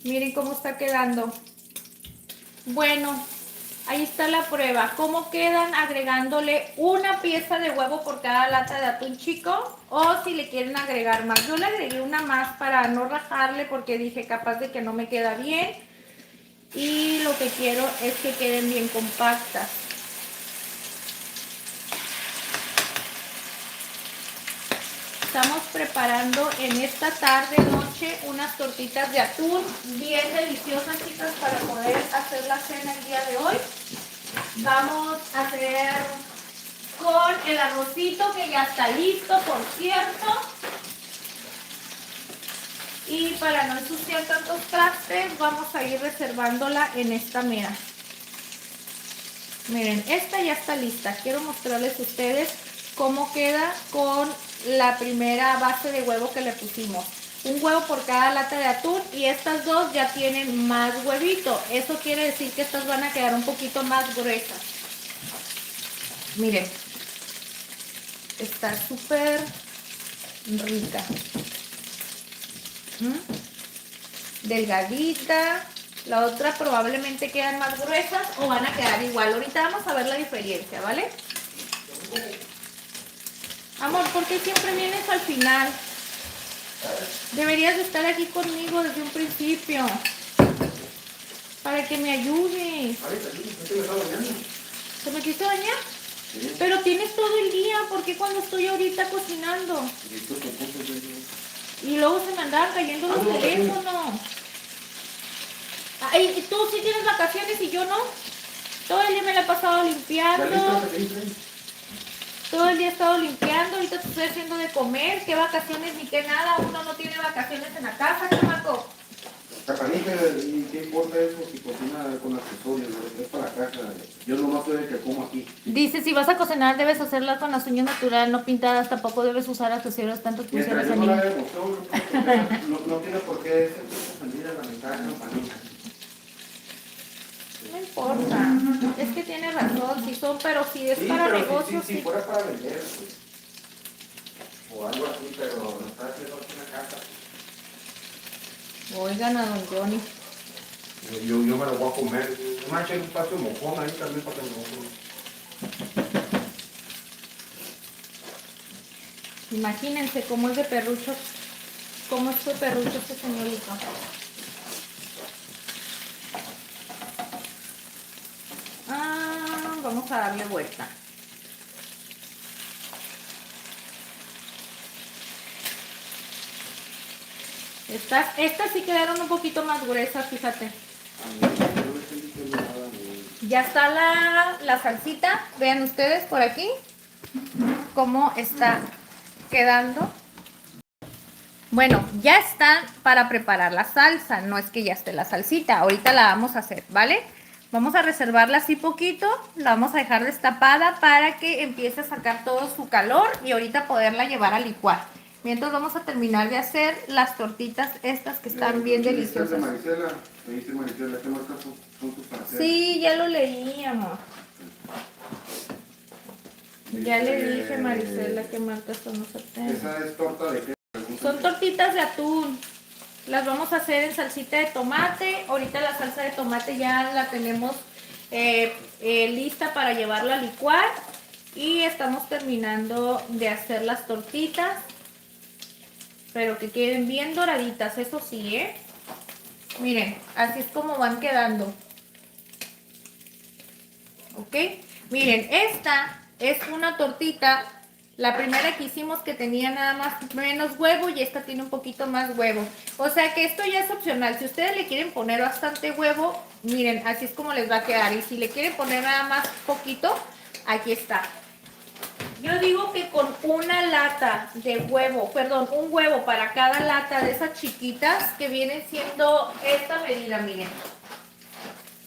A: miren cómo está quedando. Bueno, ahí está la prueba. ¿Cómo quedan? Agregándole una pieza de huevo por cada lata de atún chico, o si le quieren agregar más. Yo le agregué una más para no rajarle, porque dije capaz de que no me queda bien, y lo que quiero es que queden bien compactas. Estamos preparando en esta tarde noche unas tortitas de atún bien deliciosas, chicas, para poder hacer la cena el día de hoy. Vamos a hacer con el arrocito, que ya está listo, por cierto. Y para no ensuciar tantos trastes, vamos a ir reservándola en esta mera. Miren, esta ya está lista. Quiero mostrarles a ustedes cómo queda con la primera base de huevo que le pusimos. Un huevo por cada lata de atún, y estas dos ya tienen más huevito. Eso quiere decir que estas van a quedar un poquito más gruesas. Miren, está súper rica. Delgadita. La otra probablemente quedan más gruesas o van a quedar igual. Ahorita vamos a ver la diferencia, ¿vale? Amor, ¿por qué siempre vienes al final? Deberías de estar aquí conmigo desde un principio, para que me ayudes. ¿Te metiste a bañar? Sí. Pero tienes todo el día. ¿Por qué cuando estoy ahorita cocinando? Y luego se me andaban cayendo los teléfonos. Ay, tú sí tienes vacaciones y yo no. Todo el día me la he pasado limpiando. Todo el día he estado limpiando. Ahorita te estoy haciendo de comer. ¿Qué vacaciones ni qué nada? Uno no tiene vacaciones en la casa, chamaco.
B: ¿Y qué importa eso si cocina con accesorios? Es para casa. Yo nomás soy el que como aquí.
A: Dice, si vas a cocinar debes hacerla con las uñas natural, no pintadas. Tampoco debes usar accesorios, tanto pulseras
B: en no, no tiene por qué ser ofendida la mensaje campanita.
A: No importa, es que tiene razón, si son, pero si es para negocios.
B: Si fuera para vender, pues, o algo así, pero no está haciendo aquí en la casa.
A: Oigan a don Johnny.
B: Yo me lo voy a comer. No me echen un paso de mojón ahí también para que me lo coma.
A: Imagínense cómo es de perrucho, cómo es de perrucho este señorito. Vamos a darle vuelta. Estas sí quedaron un poquito más gruesas, fíjate. Ya está la salsita. Vean ustedes por aquí cómo está quedando. Bueno, ya están para preparar la salsa. No es que ya esté la salsita. Ahorita la vamos a hacer, ¿vale? Vamos a reservarla así poquito. La vamos a dejar destapada para que empiece a sacar todo su calor y ahorita poderla llevar a licuar. Mientras vamos a terminar de hacer las tortitas estas que están bien deliciosas.
B: Marisela, ¿me dice Marisela qué marcas son tus parcelas?
A: Sí, ya lo leí, amor. Ya le dije, Marisela, qué marcas son los sartenes.
B: ¿Esa es torta de qué?
A: Son tortitas de atún. Las vamos a hacer en salsita de tomate. Ahorita la salsa de tomate ya la tenemos lista para llevarla a licuar. Y estamos terminando de hacer las tortitas. Pero que queden bien doraditas, eso sí, ¿eh? Miren, así es como van quedando. ¿Ok? Miren, esta es una tortita. La primera que hicimos que tenía nada más menos huevo y esta tiene un poquito más huevo. O sea que esto ya es opcional. Si ustedes le quieren poner bastante huevo, miren, así es como les va a quedar. Y si le quieren poner nada más poquito, aquí está. Yo digo que con una lata de huevo, perdón, un huevo para cada lata de esas chiquitas que vienen siendo esta medida, miren.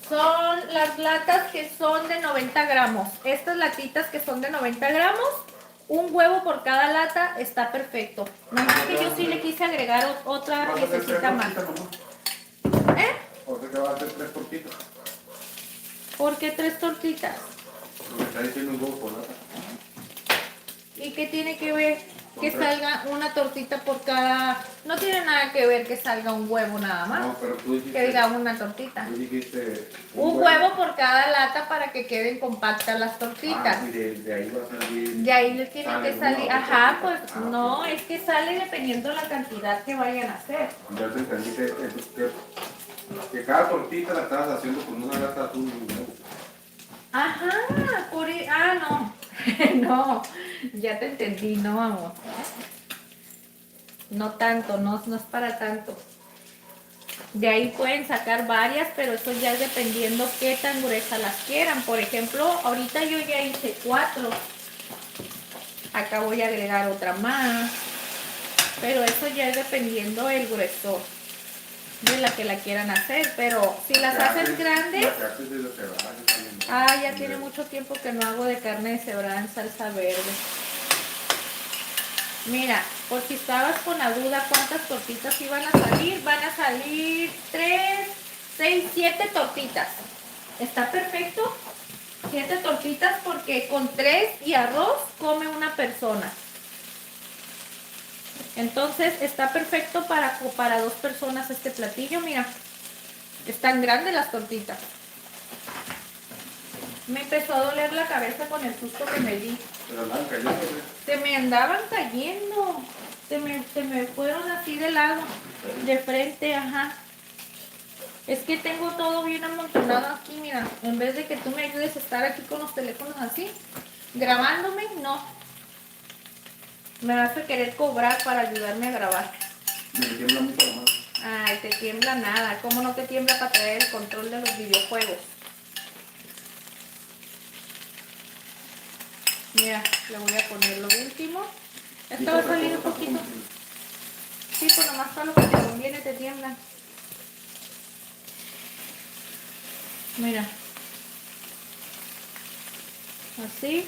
A: Son las latas que son de 90 gramos. Estas latitas que son de 90 gramos. Un huevo por cada lata está perfecto. No es que yo sí le quise agregar otra
B: ¿Vas a hacer
A: piececita más.
B: 3 tortitas, mamá?
A: ¿Eh?
B: ¿Por qué te vas a hacer 3 tortitas?
A: ¿Por qué 3 tortitas?
B: Me está diciendo un huevo por lata.
A: ¿Y qué tiene que ver que salga una tortita por cada...? No tiene nada que ver que salga un huevo nada más.
B: No, pero tú dijiste...
A: Que diga una tortita.
B: Tú dijiste...
A: Un huevo por cada lata para que queden compactas las tortitas.
B: Ah, y de ahí va a salir...
A: De ahí le tiene
B: sale
A: que
B: una
A: salir.
B: otra
A: Ajá,
B: tortita.
A: pues
B: Ah,
A: no,
B: ok.
A: es que sale dependiendo la cantidad que vayan a hacer.
B: Ya te entendí que cada tortita la estabas haciendo con una lata de atún y un huevo.
A: Ajá, no. No, ya te entendí, no, amor. No tanto, no es para tanto. De ahí pueden sacar varias, pero eso ya es dependiendo qué tan gruesas las quieran. Por ejemplo, ahorita yo ya hice 4. Acá voy a agregar otra más. Pero eso ya es dependiendo el gruesor de la que la quieran hacer. Pero si las haces grandes...
B: La que haces de cebrada, yo también.
A: Ah, ya tiene mucho tiempo que no hago de carne de cebrada en salsa verde. Mira, por si estabas con la duda cuántas tortitas iban a salir, van a salir 3, 6, 7 tortitas. ¿Está perfecto? 7 tortitas porque con 3 y arroz come una persona. Entonces está perfecto para 2 personas este platillo. Mira, están grandes las tortitas. Me empezó a doler la cabeza con el susto que me di.
B: Pero andaban cayendo, ¿eh?
A: Se me andaban cayendo. Se me fueron así de lado, de frente, ajá. Es que tengo todo bien amontonado aquí, mira. En vez de que tú me ayudes a estar aquí con los teléfonos así, grabándome, no. Me vas a querer cobrar para ayudarme a grabar.
B: Me tiembla mucho la mano.
A: Ay, te tiembla nada. ¿Cómo no te tiembla para traer el control de los videojuegos? Mira, le voy a poner lo último. Esto va a salir un poquito. Sí, pues nomás para lo que te conviene te tiembla. Mira. Así.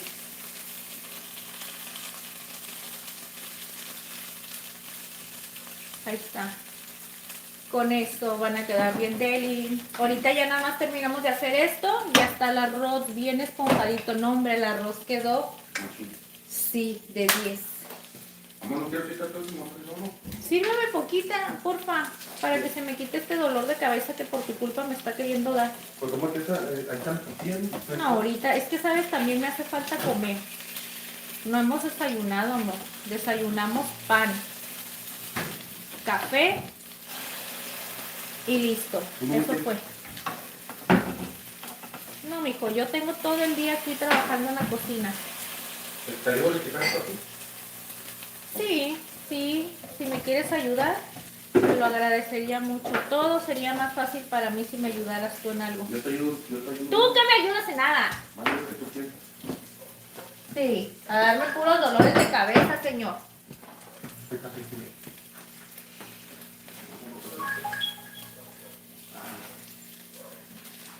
A: Ahí está. Con esto van a quedar bien deli. Ahorita ya nada más terminamos de hacer esto. Ya está el arroz bien esponjadito. No, hombre, el arroz quedó,
B: Así.
A: sí, de 10.
B: Mamá, no quiero quitar todo el mojón, no.
A: Sírveme poquita, porfa, para que se me quite este dolor de cabeza que por tu culpa me está queriendo dar.
B: Pues toma que ahí están pidiendo.
A: No, ahorita, es que sabes, también me hace falta comer. No hemos desayunado, amor. Desayunamos pan, café y listo. Eso fue. No, mijo, yo tengo todo el día aquí trabajando en la cocina.
B: ¿Te digo de quitar esto aquí?
A: Sí, sí, si me quieres ayudar, te lo agradecería mucho. Todo sería más fácil para mí si me ayudaras tú en algo.
B: Yo te ayudo, yo te ayudo.
A: Tú que me ayudas en nada.
B: Más de lo que tú quieras.
A: Sí, a darme puros dolores de cabeza, señor.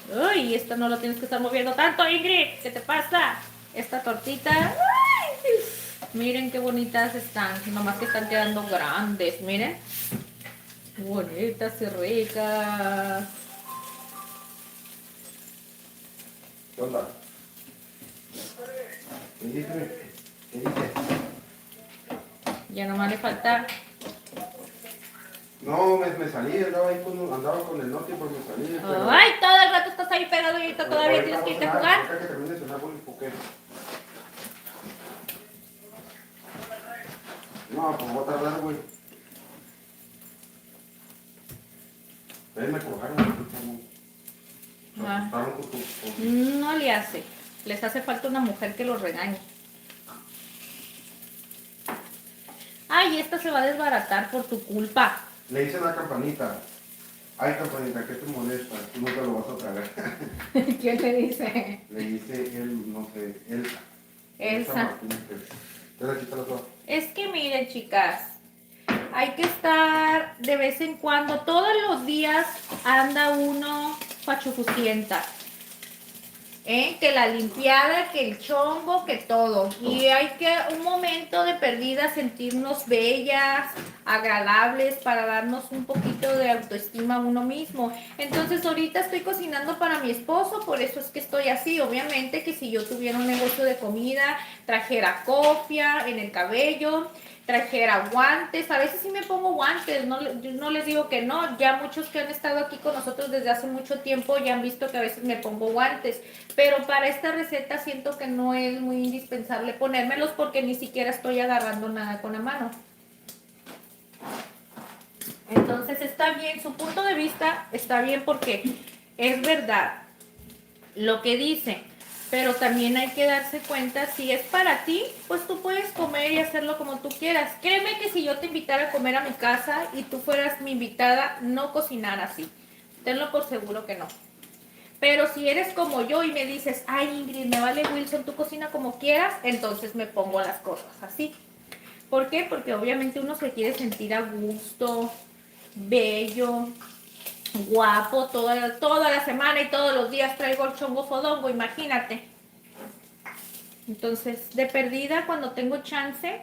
A: Uy, esto no lo tienes que estar moviendo tanto, Ingrid. ¿Qué te pasa? Esta tortita. ¡Ay! Miren qué bonitas están. Nomás que están quedando grandes, miren. Bonitas y ricas.
B: ¿Qué onda? ¿Qué dice? ¿Qué dice?
A: Ya nomás le falta.
B: No, me salí, andaba con el norte pues me salí. Pero...
A: Ay, todo el rato estás ahí pegado y ahorita todavía tienes que irte a jugar.
B: Acá que termine de cenar, voy, ¿por qué? No, pues voy a tardar, güey. Ustedes me colgaron, se
A: Ah.
B: asustaron con tu...
A: No le hace. Les hace falta una mujer que los regañe. Ay, esta se va a desbaratar por tu culpa.
B: Le hice la campanita. Ay, campanita, ¿qué te molesta? Tú no te lo vas a tragar.
A: ¿Quién le dice?
B: Le hice él, no sé, Elsa.
A: Elsa.
B: Martínez. Ya la quítala toda.
A: Es que miren, chicas, hay que estar de vez en cuando, todos los días anda uno pachufucienta. Que la limpiada, que el chongo, que todo. Y hay que un momento de perdida sentirnos bellas, agradables, para darnos un poquito de autoestima a uno mismo. Entonces ahorita estoy cocinando para mi esposo, por eso es que estoy así. Obviamente que si yo tuviera un negocio de comida, trajera cofia en el cabello, trajera guantes. A veces sí me pongo guantes, no les digo que no. Ya muchos que han estado aquí con nosotros desde hace mucho tiempo ya han visto que a veces me pongo guantes. Pero para esta receta siento que no es muy indispensable ponérmelos porque ni siquiera estoy agarrando nada con la mano. Entonces está bien, su punto de vista está bien porque es verdad lo que dice. Pero también hay que darse cuenta, si es para ti, pues tú puedes comer y hacerlo como tú quieras. Créeme que si yo te invitara a comer a mi casa y tú fueras mi invitada, no cocinar así. Tenlo por seguro que no. Pero si eres como yo y me dices, ay Ingrid, me vale Wilson, tú cocina como quieras, entonces me pongo las cosas así. ¿Por qué? Porque obviamente uno se quiere sentir a gusto, bello, guapo, toda la semana y todos los días traigo el chongo fodongo, imagínate. Entonces, de perdida, cuando tengo chance,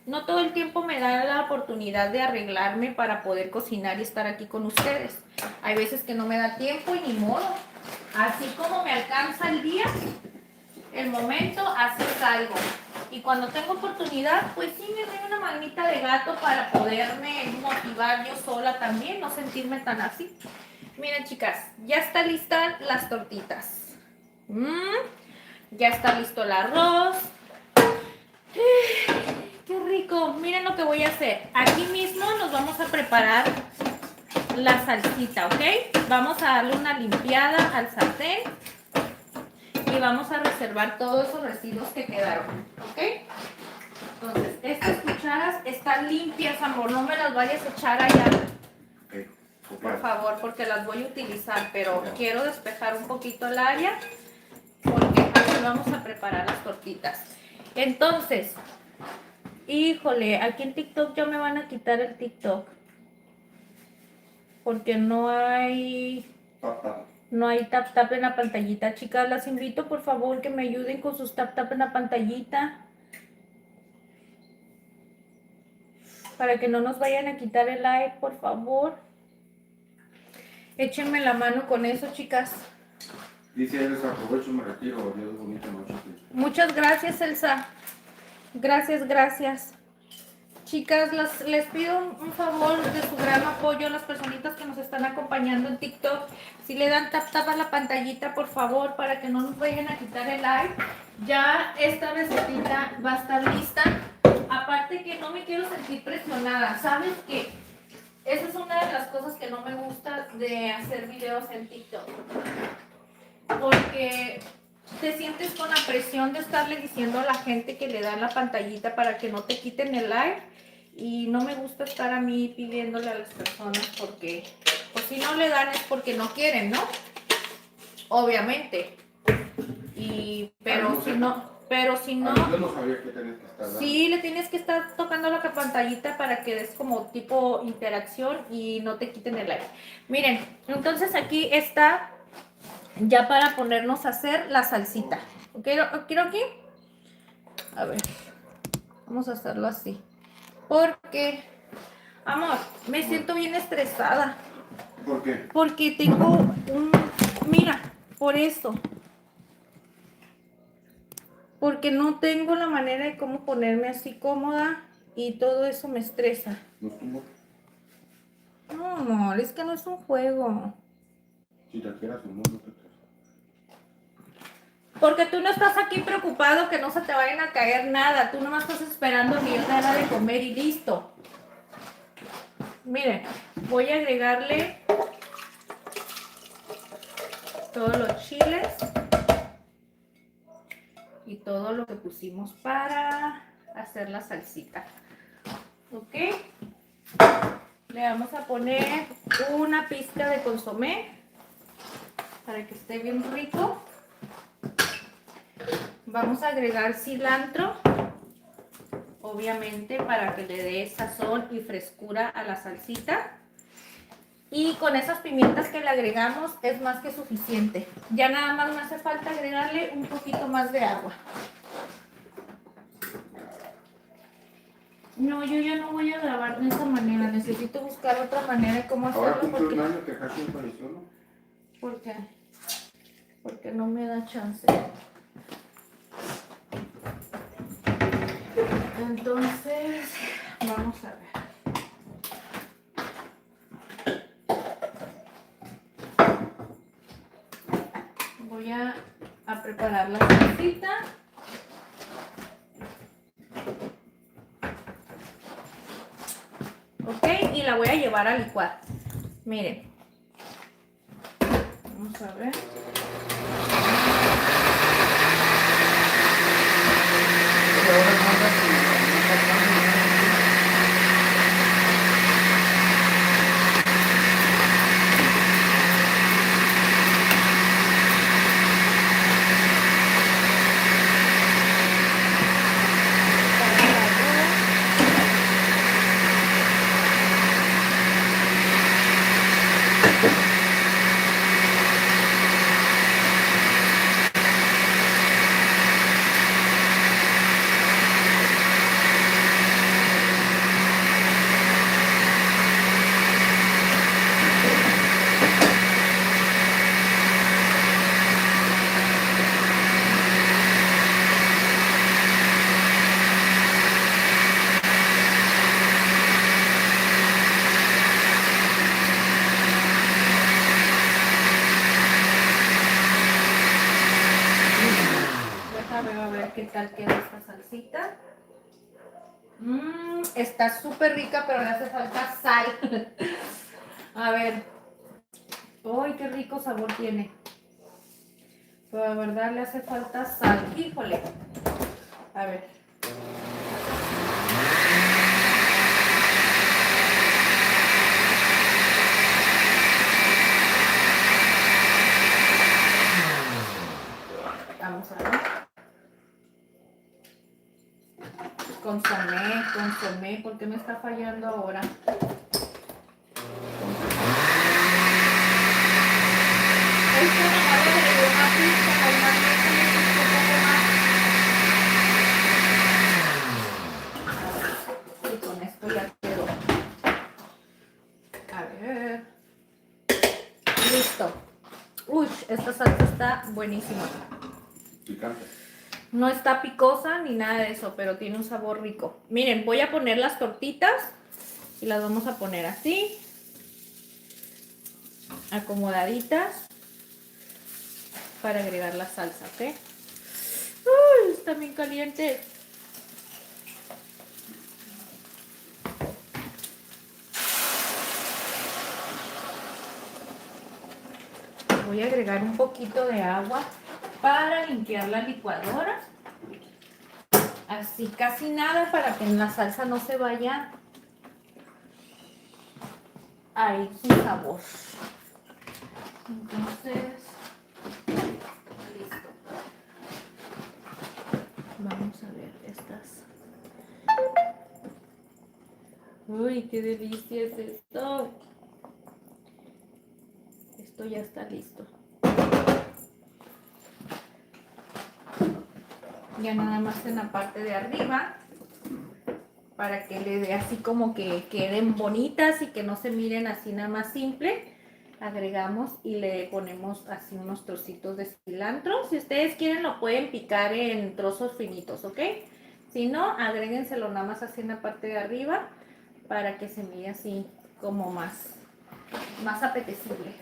A: no todo el tiempo me da la oportunidad de arreglarme para poder cocinar y estar aquí con ustedes. Hay veces que no me da tiempo y ni modo. Así como me alcanza el día, el momento, así salgo. Y cuando tengo oportunidad, pues sí me doy una manita de gato para poderme motivar yo sola también, no sentirme tan así. Miren, chicas, ya está lista las tortitas. Ya está listo el arroz. ¡Qué rico! Miren lo que voy a hacer. Aquí mismo nos vamos a preparar la salsita, ¿ok? Vamos a darle una limpiada al sartén y vamos a reservar todos esos residuos que quedaron, ¿ok? Entonces, estas cucharas están limpias, amor, no me las vayas a echar allá, por favor, porque las voy a utilizar, pero quiero despejar un poquito el área porque aquí vamos a preparar las tortitas. Entonces, híjole, aquí en TikTok ya me van a quitar el TikTok. Porque no hay tap tap en la pantallita. Chicas, las invito por favor que me ayuden con sus tap tap en la pantallita. Para que no nos vayan a quitar el like, por favor. Échenme la mano con eso, chicas.
B: Dice Elsa, aprovecho y me retiro. Dios, bonita noche.
A: Muchas gracias, Elsa. Gracias, gracias. Chicas, les pido un favor de su gran apoyo a las personitas que nos están acompañando en TikTok. Si le dan tap tap a la pantallita, por favor, para que no nos vayan a quitar el like. Ya esta recetita va a estar lista. Aparte que no me quiero sentir presionada. ¿Sabes qué? Esa es una de las cosas que no me gusta de hacer videos en TikTok. Porque te sientes con la presión de estarle diciendo a la gente que le dan la pantallita para que no te quiten el like. Y no me gusta estar a mí pidiéndole a las personas porque, pues si no le dan es porque no quieren, ¿no? Obviamente. Pero si no,
B: yo no sabía que tenías que estar dando.
A: Sí, le tienes que estar tocando la pantallita para que des como tipo interacción y no te quiten el like. Miren, entonces aquí está ya para ponernos a hacer la salsita. ¿Quiero aquí? A ver, vamos a hacerlo así. Porque, amor, me siento bien estresada.
B: ¿Por qué?
A: Porque tengo mira, por eso. Porque no tengo la manera de cómo ponerme así cómoda y todo eso me estresa.
B: ¿No estuvo?
A: No, amor, es que no es un juego.
B: Si te quieras, no te quieras.
A: Porque tú no estás aquí preocupado que no se te vayan a caer nada. Tú nomás estás esperando a que yo te haga de comer y listo. Miren, voy a agregarle todos los chiles y todo lo que pusimos para hacer la salsita. ¿Ok? Le vamos a poner una pizca de consomé para que esté bien rico. Vamos a agregar cilantro, obviamente para que le dé sazón y frescura a la salsita. Y con esas pimientas que le agregamos es más que suficiente. Ya nada más me hace falta agregarle un poquito más de agua. No, yo ya no voy a grabar de esa manera. Necesito buscar otra manera de cómo
B: Ahora
A: hacerlo.
B: cumple un año que Hashi falleció, ¿no?
A: ¿Por qué? Porque no me da chance. Entonces, vamos a ver. Voy a preparar la salsita. Ok, y la voy a llevar a licuar. Miren. Vamos a ver. A ver qué tal queda esta salsita. Está súper rica, pero le hace falta sal. A ver. ¡Ay, qué rico sabor tiene! Pero la verdad le hace falta sal. Híjole. A ver. Vamos a ver. Consomé, ¿por qué me está fallando ahora? Esto nomás le agregó una pizca, normalmente le puse un poco más. Y con esto ya quedó. A ver. Listo. Uy, esta salsa está buenísima.
B: Picante.
A: No está picosa ni nada de eso, pero tiene un sabor rico. Miren, voy a poner las tortitas y las vamos a poner así, acomodaditas, para agregar la salsa, ¿ok? ¡Uy! Está bien caliente. Voy a agregar un poquito de agua para limpiar la licuadora. Así, casi nada, para que la salsa no se vaya a ir su sabor. Entonces, listo. Vamos a ver estas. Uy, qué delicia es esto. Esto ya está listo. Ya nada más en la parte de arriba, para que le dé así como que queden bonitas y que no se miren así nada más simple, agregamos y le ponemos así unos trocitos de cilantro. Si ustedes quieren lo pueden picar en trozos finitos, ¿ok? Si no, agréguenselo nada más así en la parte de arriba para que se mire así como más apetecible.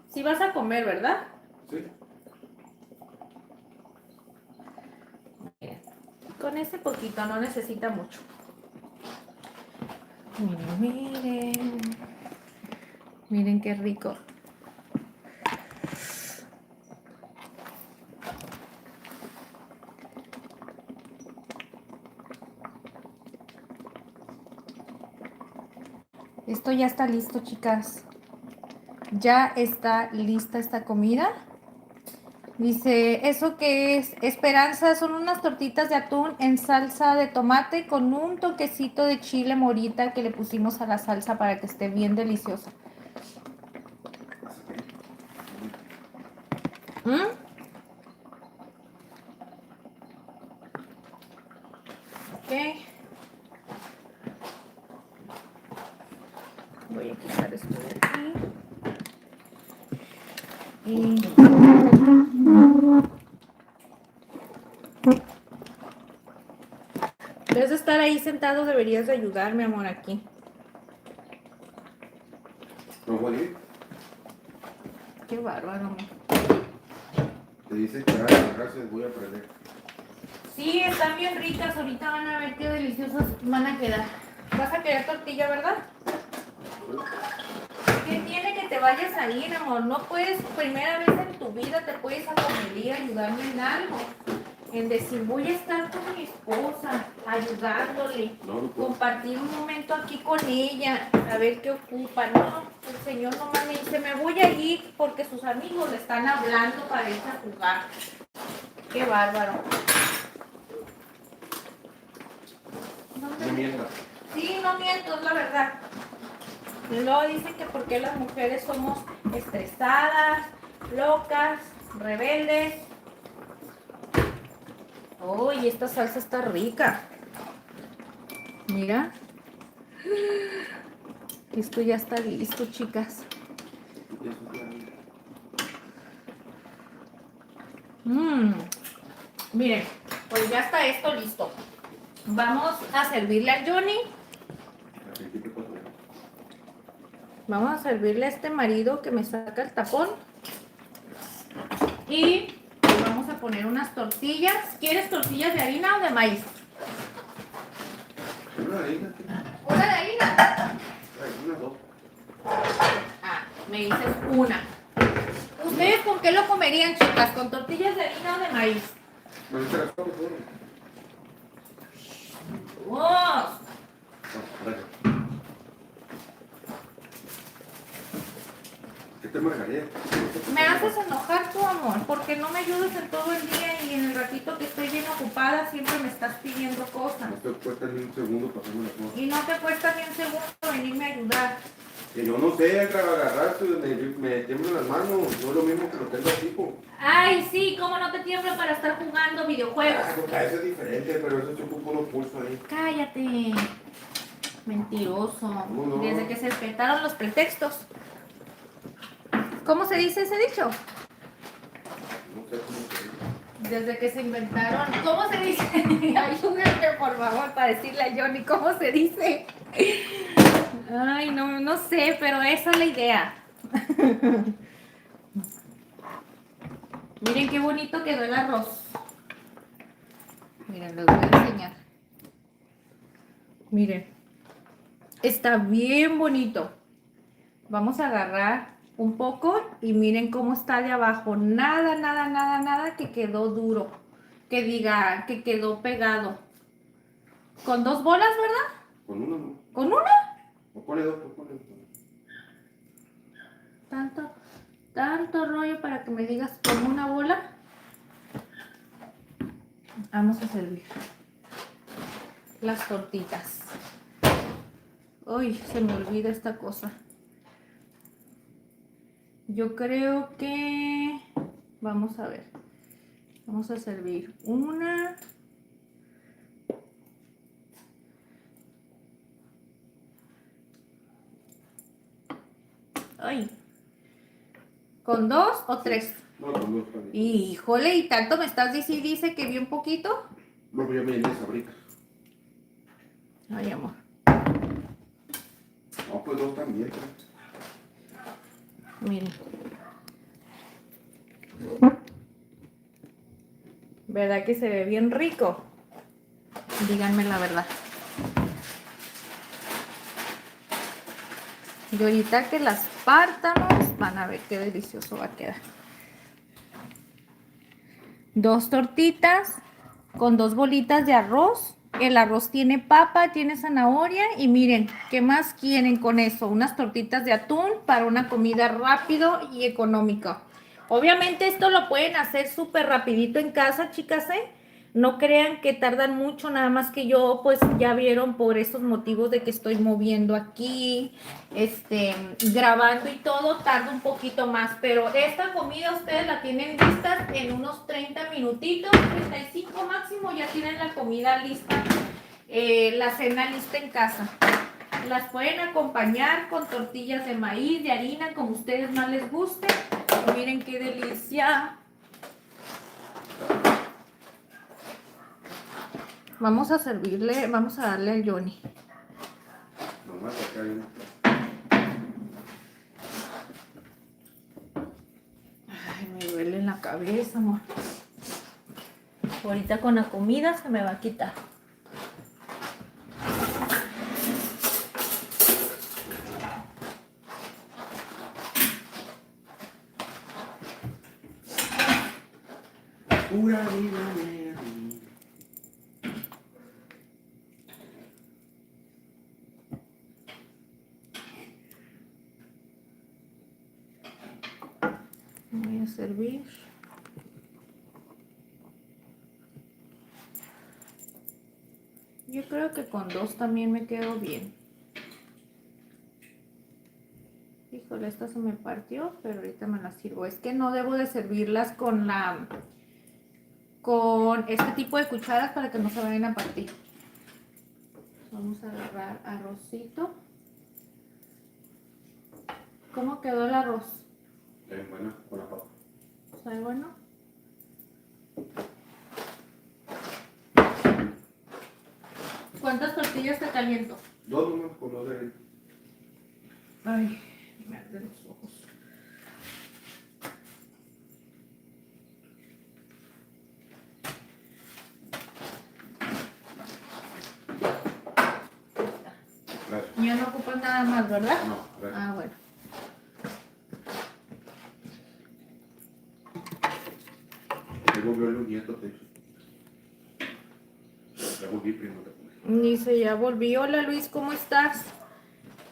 A: Si vas a comer, ¿verdad?
B: Sí.
A: Miren, con ese poquito, no necesita mucho. Miren, miren. Miren qué rico. Esto ya está listo, chicas. Ya está lista esta comida. Dice, ¿eso qué es? Esperanza, son unas tortitas de atún en salsa de tomate con un toquecito de chile morita que le pusimos a la salsa para que esté bien deliciosa. ¿Mm? Ok. Voy a quitar esto de aquí. Y... en vez de estar ahí sentado, deberías de ayudarme, amor, aquí.
B: ¿No, Juan?
A: Qué bárbaro, amor.
B: Te dice que gracias, voy a aprender.
A: Sí, están bien ricas. Ahorita van a ver qué deliciosas van a quedar. Vas a querer tortilla, ¿verdad? ¿Qué tiene que te vayas a ir, amor? No puedes, primera vez en tu vida te puedes acometer, ayudarme en algo. En decir, voy a estar con mi esposa, ayudándole, compartir un momento aquí con ella, a ver qué ocupa. No, el señor nomás me dice, me voy a ir porque sus amigos le están hablando para irse a jugar. Qué bárbaro.
B: No mientas.
A: Sí, no miento, es la verdad. Y luego dicen que porque las mujeres somos estresadas, locas, rebeldes. Uy, esta salsa está rica. Mira. Esto ya está listo, chicas. Miren, pues ya está esto listo. Vamos a servirle a Johnny. Vamos a servirle a este marido que me saca el tapón. Y vamos a poner unas tortillas. ¿Quieres tortillas de harina o de maíz?
B: Una de harina.
A: ¿Una de harina?
B: Una, dos.
A: Ah, me dices una. ¿Ustedes con qué lo comerían, chicas? ¿Con tortillas de harina o de maíz?
B: No, te las como,
A: ¡Wow!
B: ¿Qué te margaré?
A: Me haces enojar tú, amor, porque no me ayudas en todo el día y en el ratito que estoy bien ocupada siempre me estás pidiendo cosas.
B: No te cuesta ni un segundo pasarme las cosas.
A: Y no te cuesta ni un segundo venirme a ayudar.
B: Que yo no sé agarrarte, me tiemblan las manos, no es lo mismo que lo tengo así, po.
A: Ay, sí, ¿cómo no te tiembla para estar jugando videojuegos?
B: Ah, pues, eso es diferente, pero eso se ocupa unos pulsos ahí.
A: Cállate. Mentiroso.
B: No.
A: Desde que se respetaron los pretextos. ¿Cómo se dice ese dicho?
B: No sé cómo se dice.
A: Desde que se inventaron. ¿Cómo se dice? Ayúdenme, por favor, para decirle a Johnny cómo se dice. Ay, no sé, pero esa es la idea. Miren qué bonito quedó el arroz. Miren, les voy a enseñar. Miren. Está bien bonito. Vamos a agarrar un poco y miren cómo está de abajo. Nada que quedó duro. Que diga que quedó pegado. Con 2 bolas, ¿verdad?
B: Con uno, ¿no?
A: ¿Con una?
B: O ponle dos, pues ponle dos.
A: Tanto rollo para que me digas con una bola. Vamos a servir las tortitas. Uy, se me olvida esta cosa. Yo creo que... Vamos a ver. Vamos a servir una... Ay. ¿Con 2 o 3?
B: No, con dos también.
A: Híjole, ¿y tanto me estás diciendo? Dice que bien poquito.
B: No, pero ya me llené esa brica.
A: Ay, amor.
B: No, pues dos también.
A: Miren. ¿Verdad que se ve bien rico? Díganme la verdad. Y ahorita que las partamos, van a ver qué delicioso va a quedar. 2 tortitas con 2 bolitas de arroz. El arroz tiene papa, tiene zanahoria y miren, ¿qué más quieren con eso? Unas tortitas de atún para una comida rápido y económica. Obviamente esto lo pueden hacer súper rapidito en casa, chicas, ¿eh? No crean que tardan mucho, nada más que yo, pues ya vieron por esos motivos de que estoy moviendo aquí, grabando y todo, tarda un poquito más. Pero esta comida ustedes la tienen lista en unos 30 minutitos, 35 máximo, ya tienen la comida lista, la cena lista en casa. Las pueden acompañar con tortillas de maíz, de harina, como ustedes más les guste. Miren qué delicia. Vamos a servirle, vamos a darle al Johnny.
B: Nomás acá hay una.
A: Ay, me duele en la cabeza, amor. Ahorita con la comida se me va a quitar.
B: Pura vida, Mary.
A: Voy a servir. Yo creo que con 2 también me quedo bien. Híjole, esta se me partió, pero ahorita me la sirvo. Es que no debo de servirlas con este tipo de cucharas para que no se vayan a partir. Vamos a agarrar arrocito. ¿Cómo quedó el arroz?
B: Bien buena, con la papa.
A: ¿Sabe bueno? ¿Cuántas tortillas te caliento?
B: 2 nomás con 2 de.
A: Ay, me arden los ojos.
B: Gracias.
A: Ya no ocupas nada más, ¿verdad?
B: No, gracias.
A: Ah, bueno.
B: Ya volvió el nieto, te dice. Ya volví primo, te pone.
A: Dice, ya volví. Hola Luis, ¿cómo estás?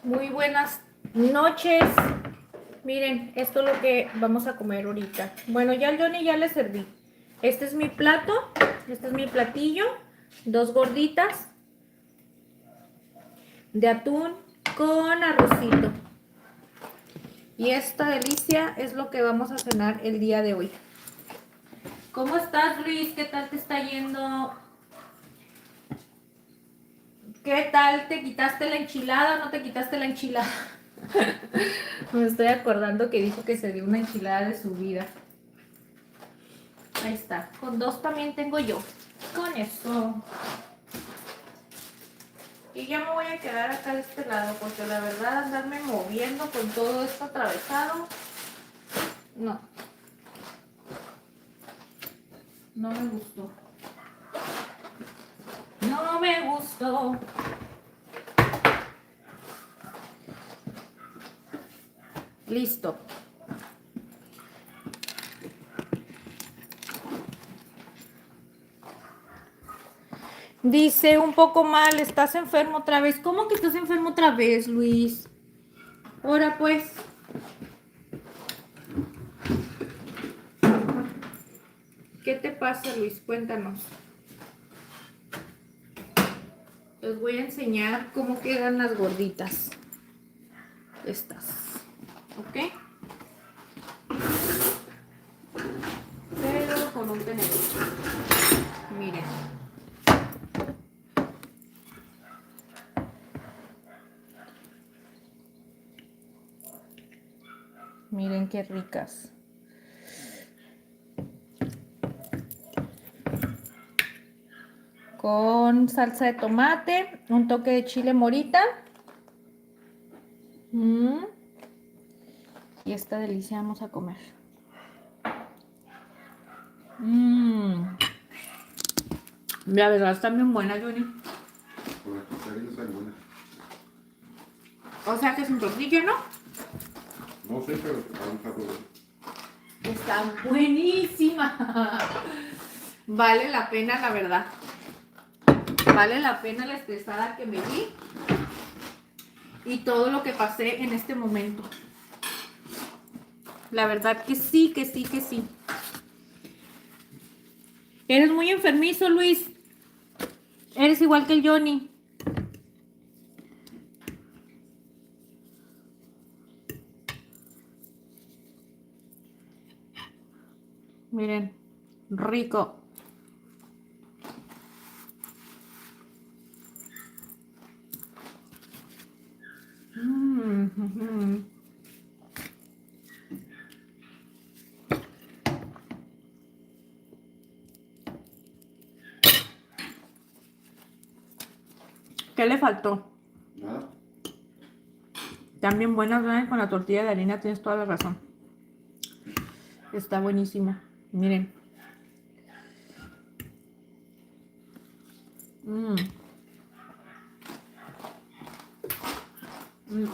A: Muy buenas noches. Miren, esto es lo que vamos a comer ahorita. Bueno, ya al Johnny ya le serví. Este es mi plato, este es mi platillo. 2 gorditas de atún con arrocito. Y esta delicia es lo que vamos a cenar el día de hoy. ¿Cómo estás, Luis? ¿Qué tal te está yendo? ¿Qué tal? ¿Te quitaste la enchilada o no te quitaste la enchilada? Me estoy acordando que dijo que se dio una enchilada de su vida. Ahí está. Con 2 también tengo yo. Con eso. Y ya me voy a quedar acá de este lado, porque la verdad andarme moviendo con todo esto atravesado, no. No me gustó. No me gustó. Listo. Dice un poco mal, ¿estás enfermo otra vez? ¿Cómo que estás enfermo otra vez, Luis? Ahora pues. ¿Qué te pasa, Luis? Cuéntanos. Les voy a enseñar cómo quedan las gorditas. Estas. ¿Ok? Pero con un tenedor. Miren. Miren qué ricas. Con salsa de tomate, un toque de chile morita. Y esta delicia vamos a comer. La verdad están bien buenas, Johnny.
B: Con las tortillas están buenas.
A: O sea que sin tortilla, ¿no?
B: No sé, pero vamos a probar.
A: Están buenísimas. Vale la pena, la verdad. Vale la pena la estresada que me di y todo lo que pasé en este momento. La verdad que sí, que sí, que sí. Eres muy enfermizo, Luis. Eres igual que el Johnny. Miren, rico. Mm. ¿Qué le faltó?
B: Nada.
A: También buenas, ¿verdad? Con la tortilla de harina, tienes toda la razón. Está buenísimo. Miren. Mm. Mm.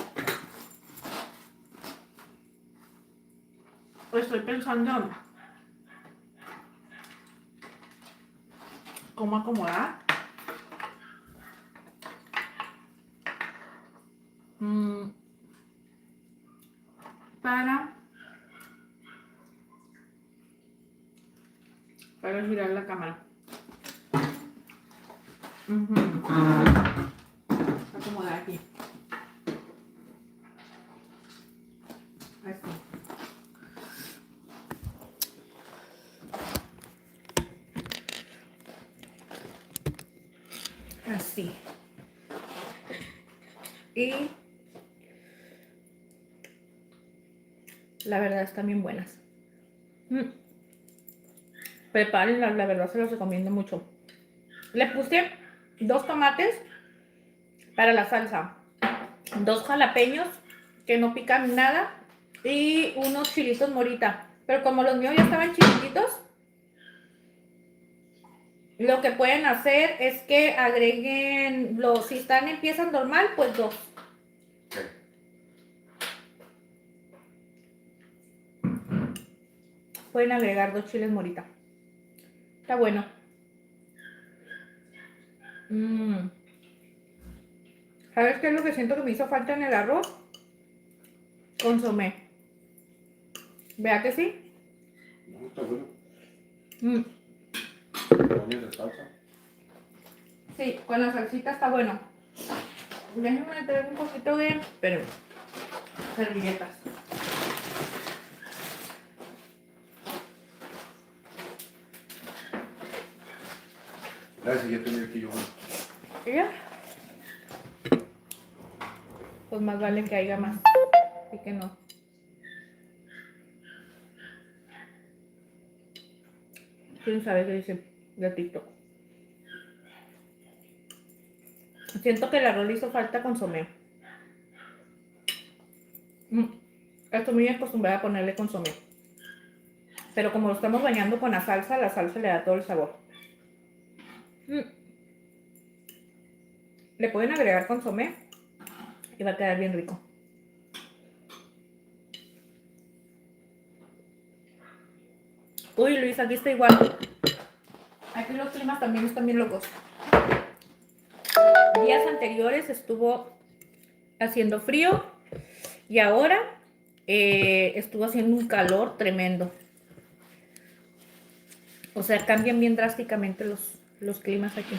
A: Estoy pensando cómo acomodar. Mm. Para girar la cámara. Acomodar aquí. Así. Así. Y la verdad están bien buenas. Prepárenlas, la verdad se los recomiendo mucho. Le puse 2 tomates para la salsa, 2 jalapeños que no pican nada y unos chilitos morita. Pero como los míos ya estaban chiquititos, lo que pueden hacer es que agreguen los, si están en piezas normal, pues 2. Pueden agregar 2 chiles morita. Está bueno. ¿Sabes qué es lo que siento que me hizo falta en el arroz? Consomé. ¿Vea que sí?
B: No, está bueno. ¿Pones de salsa?
A: Sí, con la salsita está bueno. Déjenme meter un poquito de... Pero, servilletas.
B: Gracias, ya tenía que yo.
A: ¿Y ya? Pues más vale que haya más y que no. ¿Quién sabe qué dice de TikTok? Siento que el arroz le hizo falta consomé. Estoy muy acostumbrada a ponerle consomé. Pero como lo estamos bañando con la salsa le da todo el sabor. Le pueden agregar consomé y va a quedar bien rico. Uy, Luis, aquí está igual. Aquí los climas también están bien locos. Días anteriores estuvo haciendo frío y ahora estuvo haciendo un calor tremendo. O sea, cambian bien drásticamente los climas aquí.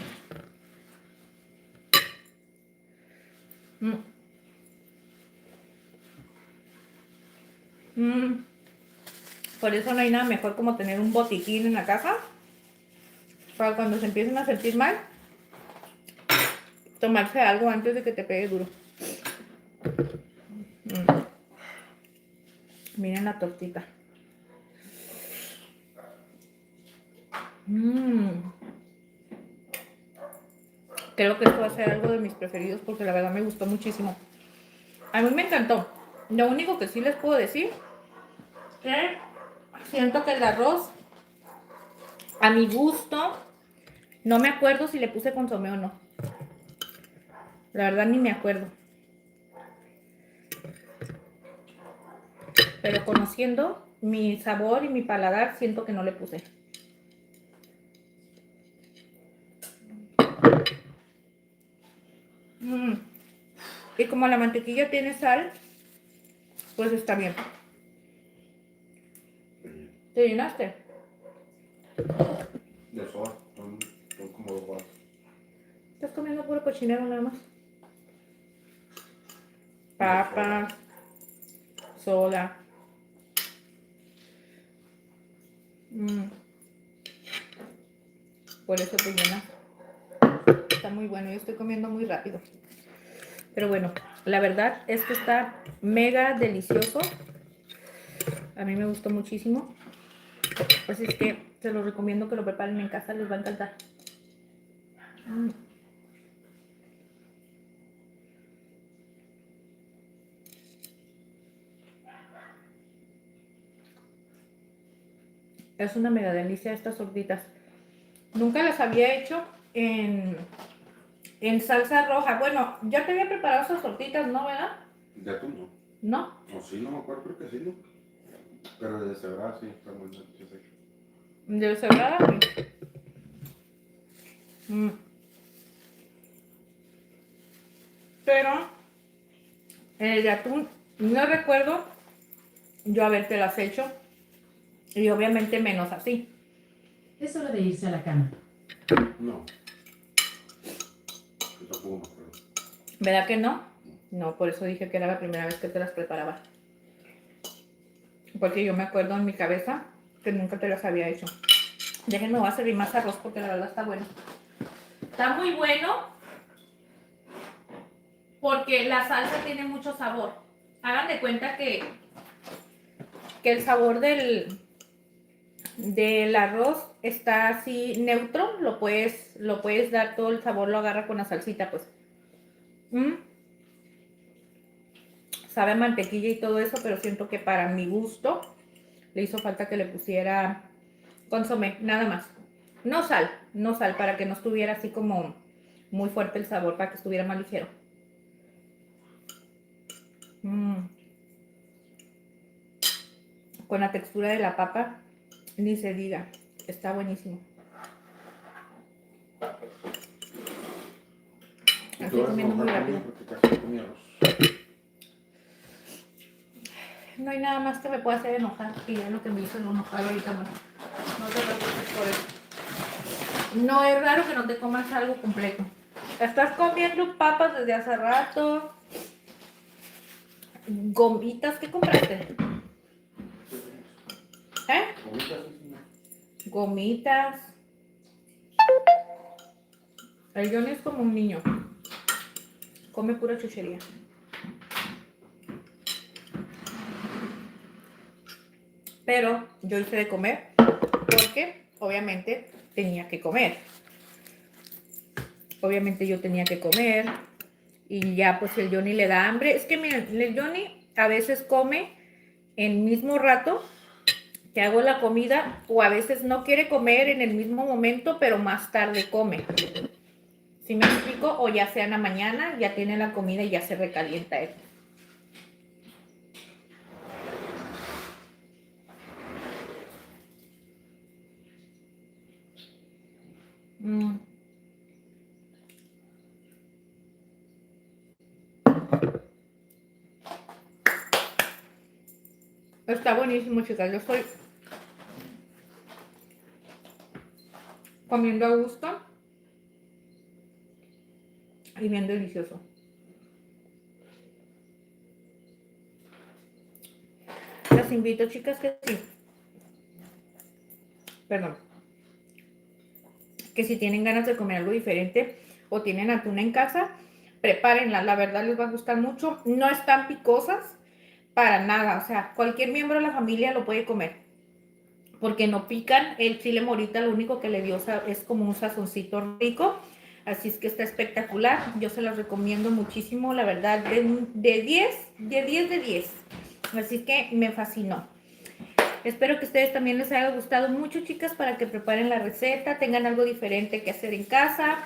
A: Por eso no hay nada mejor como tener un botiquín en la casa para cuando se empiecen a sentir mal, tomarse algo antes de que te pegue duro. Miren la tortita. Creo que esto va a ser algo de mis preferidos porque la verdad me gustó muchísimo. A mí me encantó. Lo único que sí les puedo decir que siento que el arroz, a mi gusto, no me acuerdo si le puse consomé o no. La verdad ni me acuerdo. Pero conociendo mi sabor y mi paladar, siento que no le puse. Y como la mantequilla tiene sal, pues está bien. ¿Te llenaste?
B: De soda, son como 2 horas.
A: Estás comiendo puro cochinero nada más. Papas, soda. Por eso te llenas. Está muy bueno, yo estoy comiendo muy rápido. Pero bueno, la verdad es que está mega delicioso. A mí me gustó muchísimo. Así es que se los recomiendo que lo preparen en casa, les va a encantar. Es una mega delicia estas sorditas. Nunca las había hecho en salsa roja. Bueno, ya te había preparado esas tortitas, ¿no, verdad?
B: De atún no.
A: ¿No?
B: O sí, no me acuerdo, creo que sí, ¿no? Pero de deshebrada sí, está muy bien. Sí, sí.
A: De cebrada. Pero el de atún, no recuerdo yo habértelas hecho. Y obviamente menos así.
C: Es hora de irse a la cama.
B: No. Yo tampoco me acuerdo.
A: ¿Verdad que no? No, por eso dije que era la primera vez que te las preparaba. Porque yo me acuerdo en mi cabeza que nunca te las había hecho. Déjenme, voy a servir más arroz porque la verdad está bueno. Está muy bueno porque la salsa tiene mucho sabor. Hagan de cuenta que el sabor del arroz está así neutro. Lo puedes dar todo el sabor, lo agarra con la salsita, pues. Sabe a mantequilla y todo eso, pero siento que para mi gusto le hizo falta que le pusiera consomé, nada más. No sal, no sal, para que no estuviera así como muy fuerte el sabor, para que estuviera más ligero. Con la textura de la papa, ni se diga, está buenísimo. Estoy comiendo muy rápido. No hay nada más que me pueda hacer enojar, y ya lo que me hizo enojar ahorita, bueno, no te preocupes por eso. No es raro que no te comas algo completo. Estás comiendo papas desde hace rato. Gomitas, ¿qué compraste? ¿Eh? Gomitas. El Johnny es como un niño. Come pura chuchería. Pero yo hice de comer porque obviamente tenía que comer. Obviamente yo tenía que comer. Y ya pues el Johnny le da hambre. Es que miren, el Johnny a veces come en el mismo rato que hago la comida, o a veces no quiere comer en el mismo momento, pero más tarde come. ¿Sí me explico? O ya sea en la mañana, ya tiene la comida y ya se recalienta él. Está buenísimo, chicas. Yo estoy comiendo a gusto y bien delicioso. Las invito, chicas, que sí. Perdón. Que si tienen ganas de comer algo diferente o tienen atún en casa, prepárenla. La verdad les va a gustar mucho. No están picosas para nada. O sea, cualquier miembro de la familia lo puede comer. Porque no pican. El chile morita lo único que le dio es como un sazoncito rico. Así es que está espectacular. Yo se los recomiendo muchísimo, la verdad, de 10, de 10 de 10. Así que me fascinó. Espero que a ustedes también les haya gustado mucho, chicas, para que preparen la receta, tengan algo diferente que hacer en casa,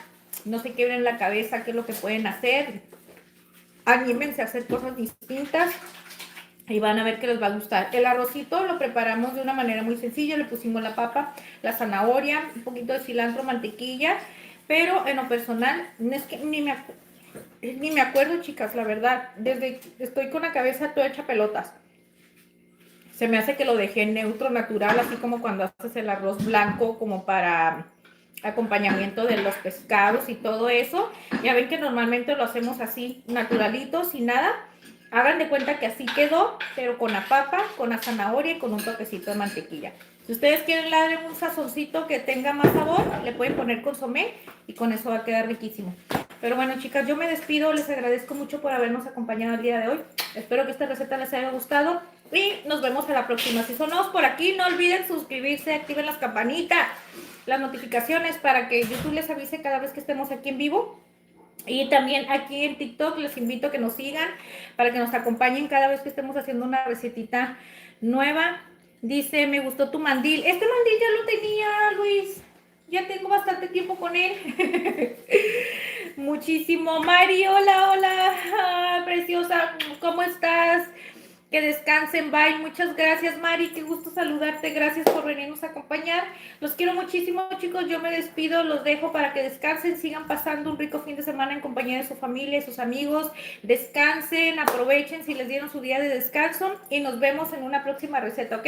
A: no se quiebren la cabeza qué es lo que pueden hacer. Anímense a hacer cosas distintas y van a ver que les va a gustar. El arrocito lo preparamos de una manera muy sencilla. Le pusimos la papa, la zanahoria, un poquito de cilantro, mantequilla, pero en lo personal, es que ni me acuerdo, chicas, la verdad. Estoy con la cabeza toda hecha pelotas. Se me hace que lo dejé neutro, natural, así como cuando haces el arroz blanco, como para acompañamiento de los pescados y todo eso. Ya ven que normalmente lo hacemos así, naturalito, sin nada. Hagan de cuenta que así quedó, pero con la papa, con la zanahoria y con un toquecito de mantequilla. Si ustedes quieren darle un sazoncito que tenga más sabor, le pueden poner consomé y con eso va a quedar riquísimo. Pero bueno, chicas, yo me despido. Les agradezco mucho por habernos acompañado el día de hoy. Espero que esta receta les haya gustado y nos vemos a la próxima. Si son nuevos por aquí, no olviden suscribirse, activen las campanitas, las notificaciones para que YouTube les avise cada vez que estemos aquí en vivo. Y también aquí en TikTok les invito a que nos sigan para que nos acompañen cada vez que estemos haciendo una recetita nueva. Dice, me gustó tu mandil. Este mandil ya lo tenía, Luis. Ya tengo bastante tiempo con él. Muchísimo. Mari, hola, hola. Ah, preciosa, ¿cómo estás? Que descansen, bye. Muchas gracias, Mari. Qué gusto saludarte. Gracias por venirnos a acompañar. Los quiero muchísimo, chicos. Yo me despido, los dejo para que descansen, sigan pasando un rico fin de semana en compañía de su familia y sus amigos. Descansen, aprovechen si les dieron su día de descanso y nos vemos en una próxima receta, ¿ok?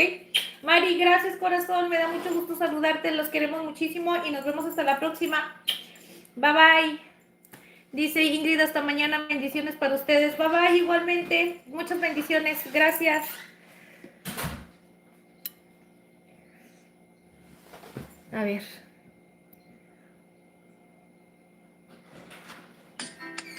A: Mari, gracias, corazón. Me da mucho gusto saludarte. Los queremos muchísimo y nos vemos hasta la próxima. Bye, bye. Dice Ingrid, hasta mañana, bendiciones para ustedes. Bye bye, igualmente. Muchas bendiciones. Gracias. A ver.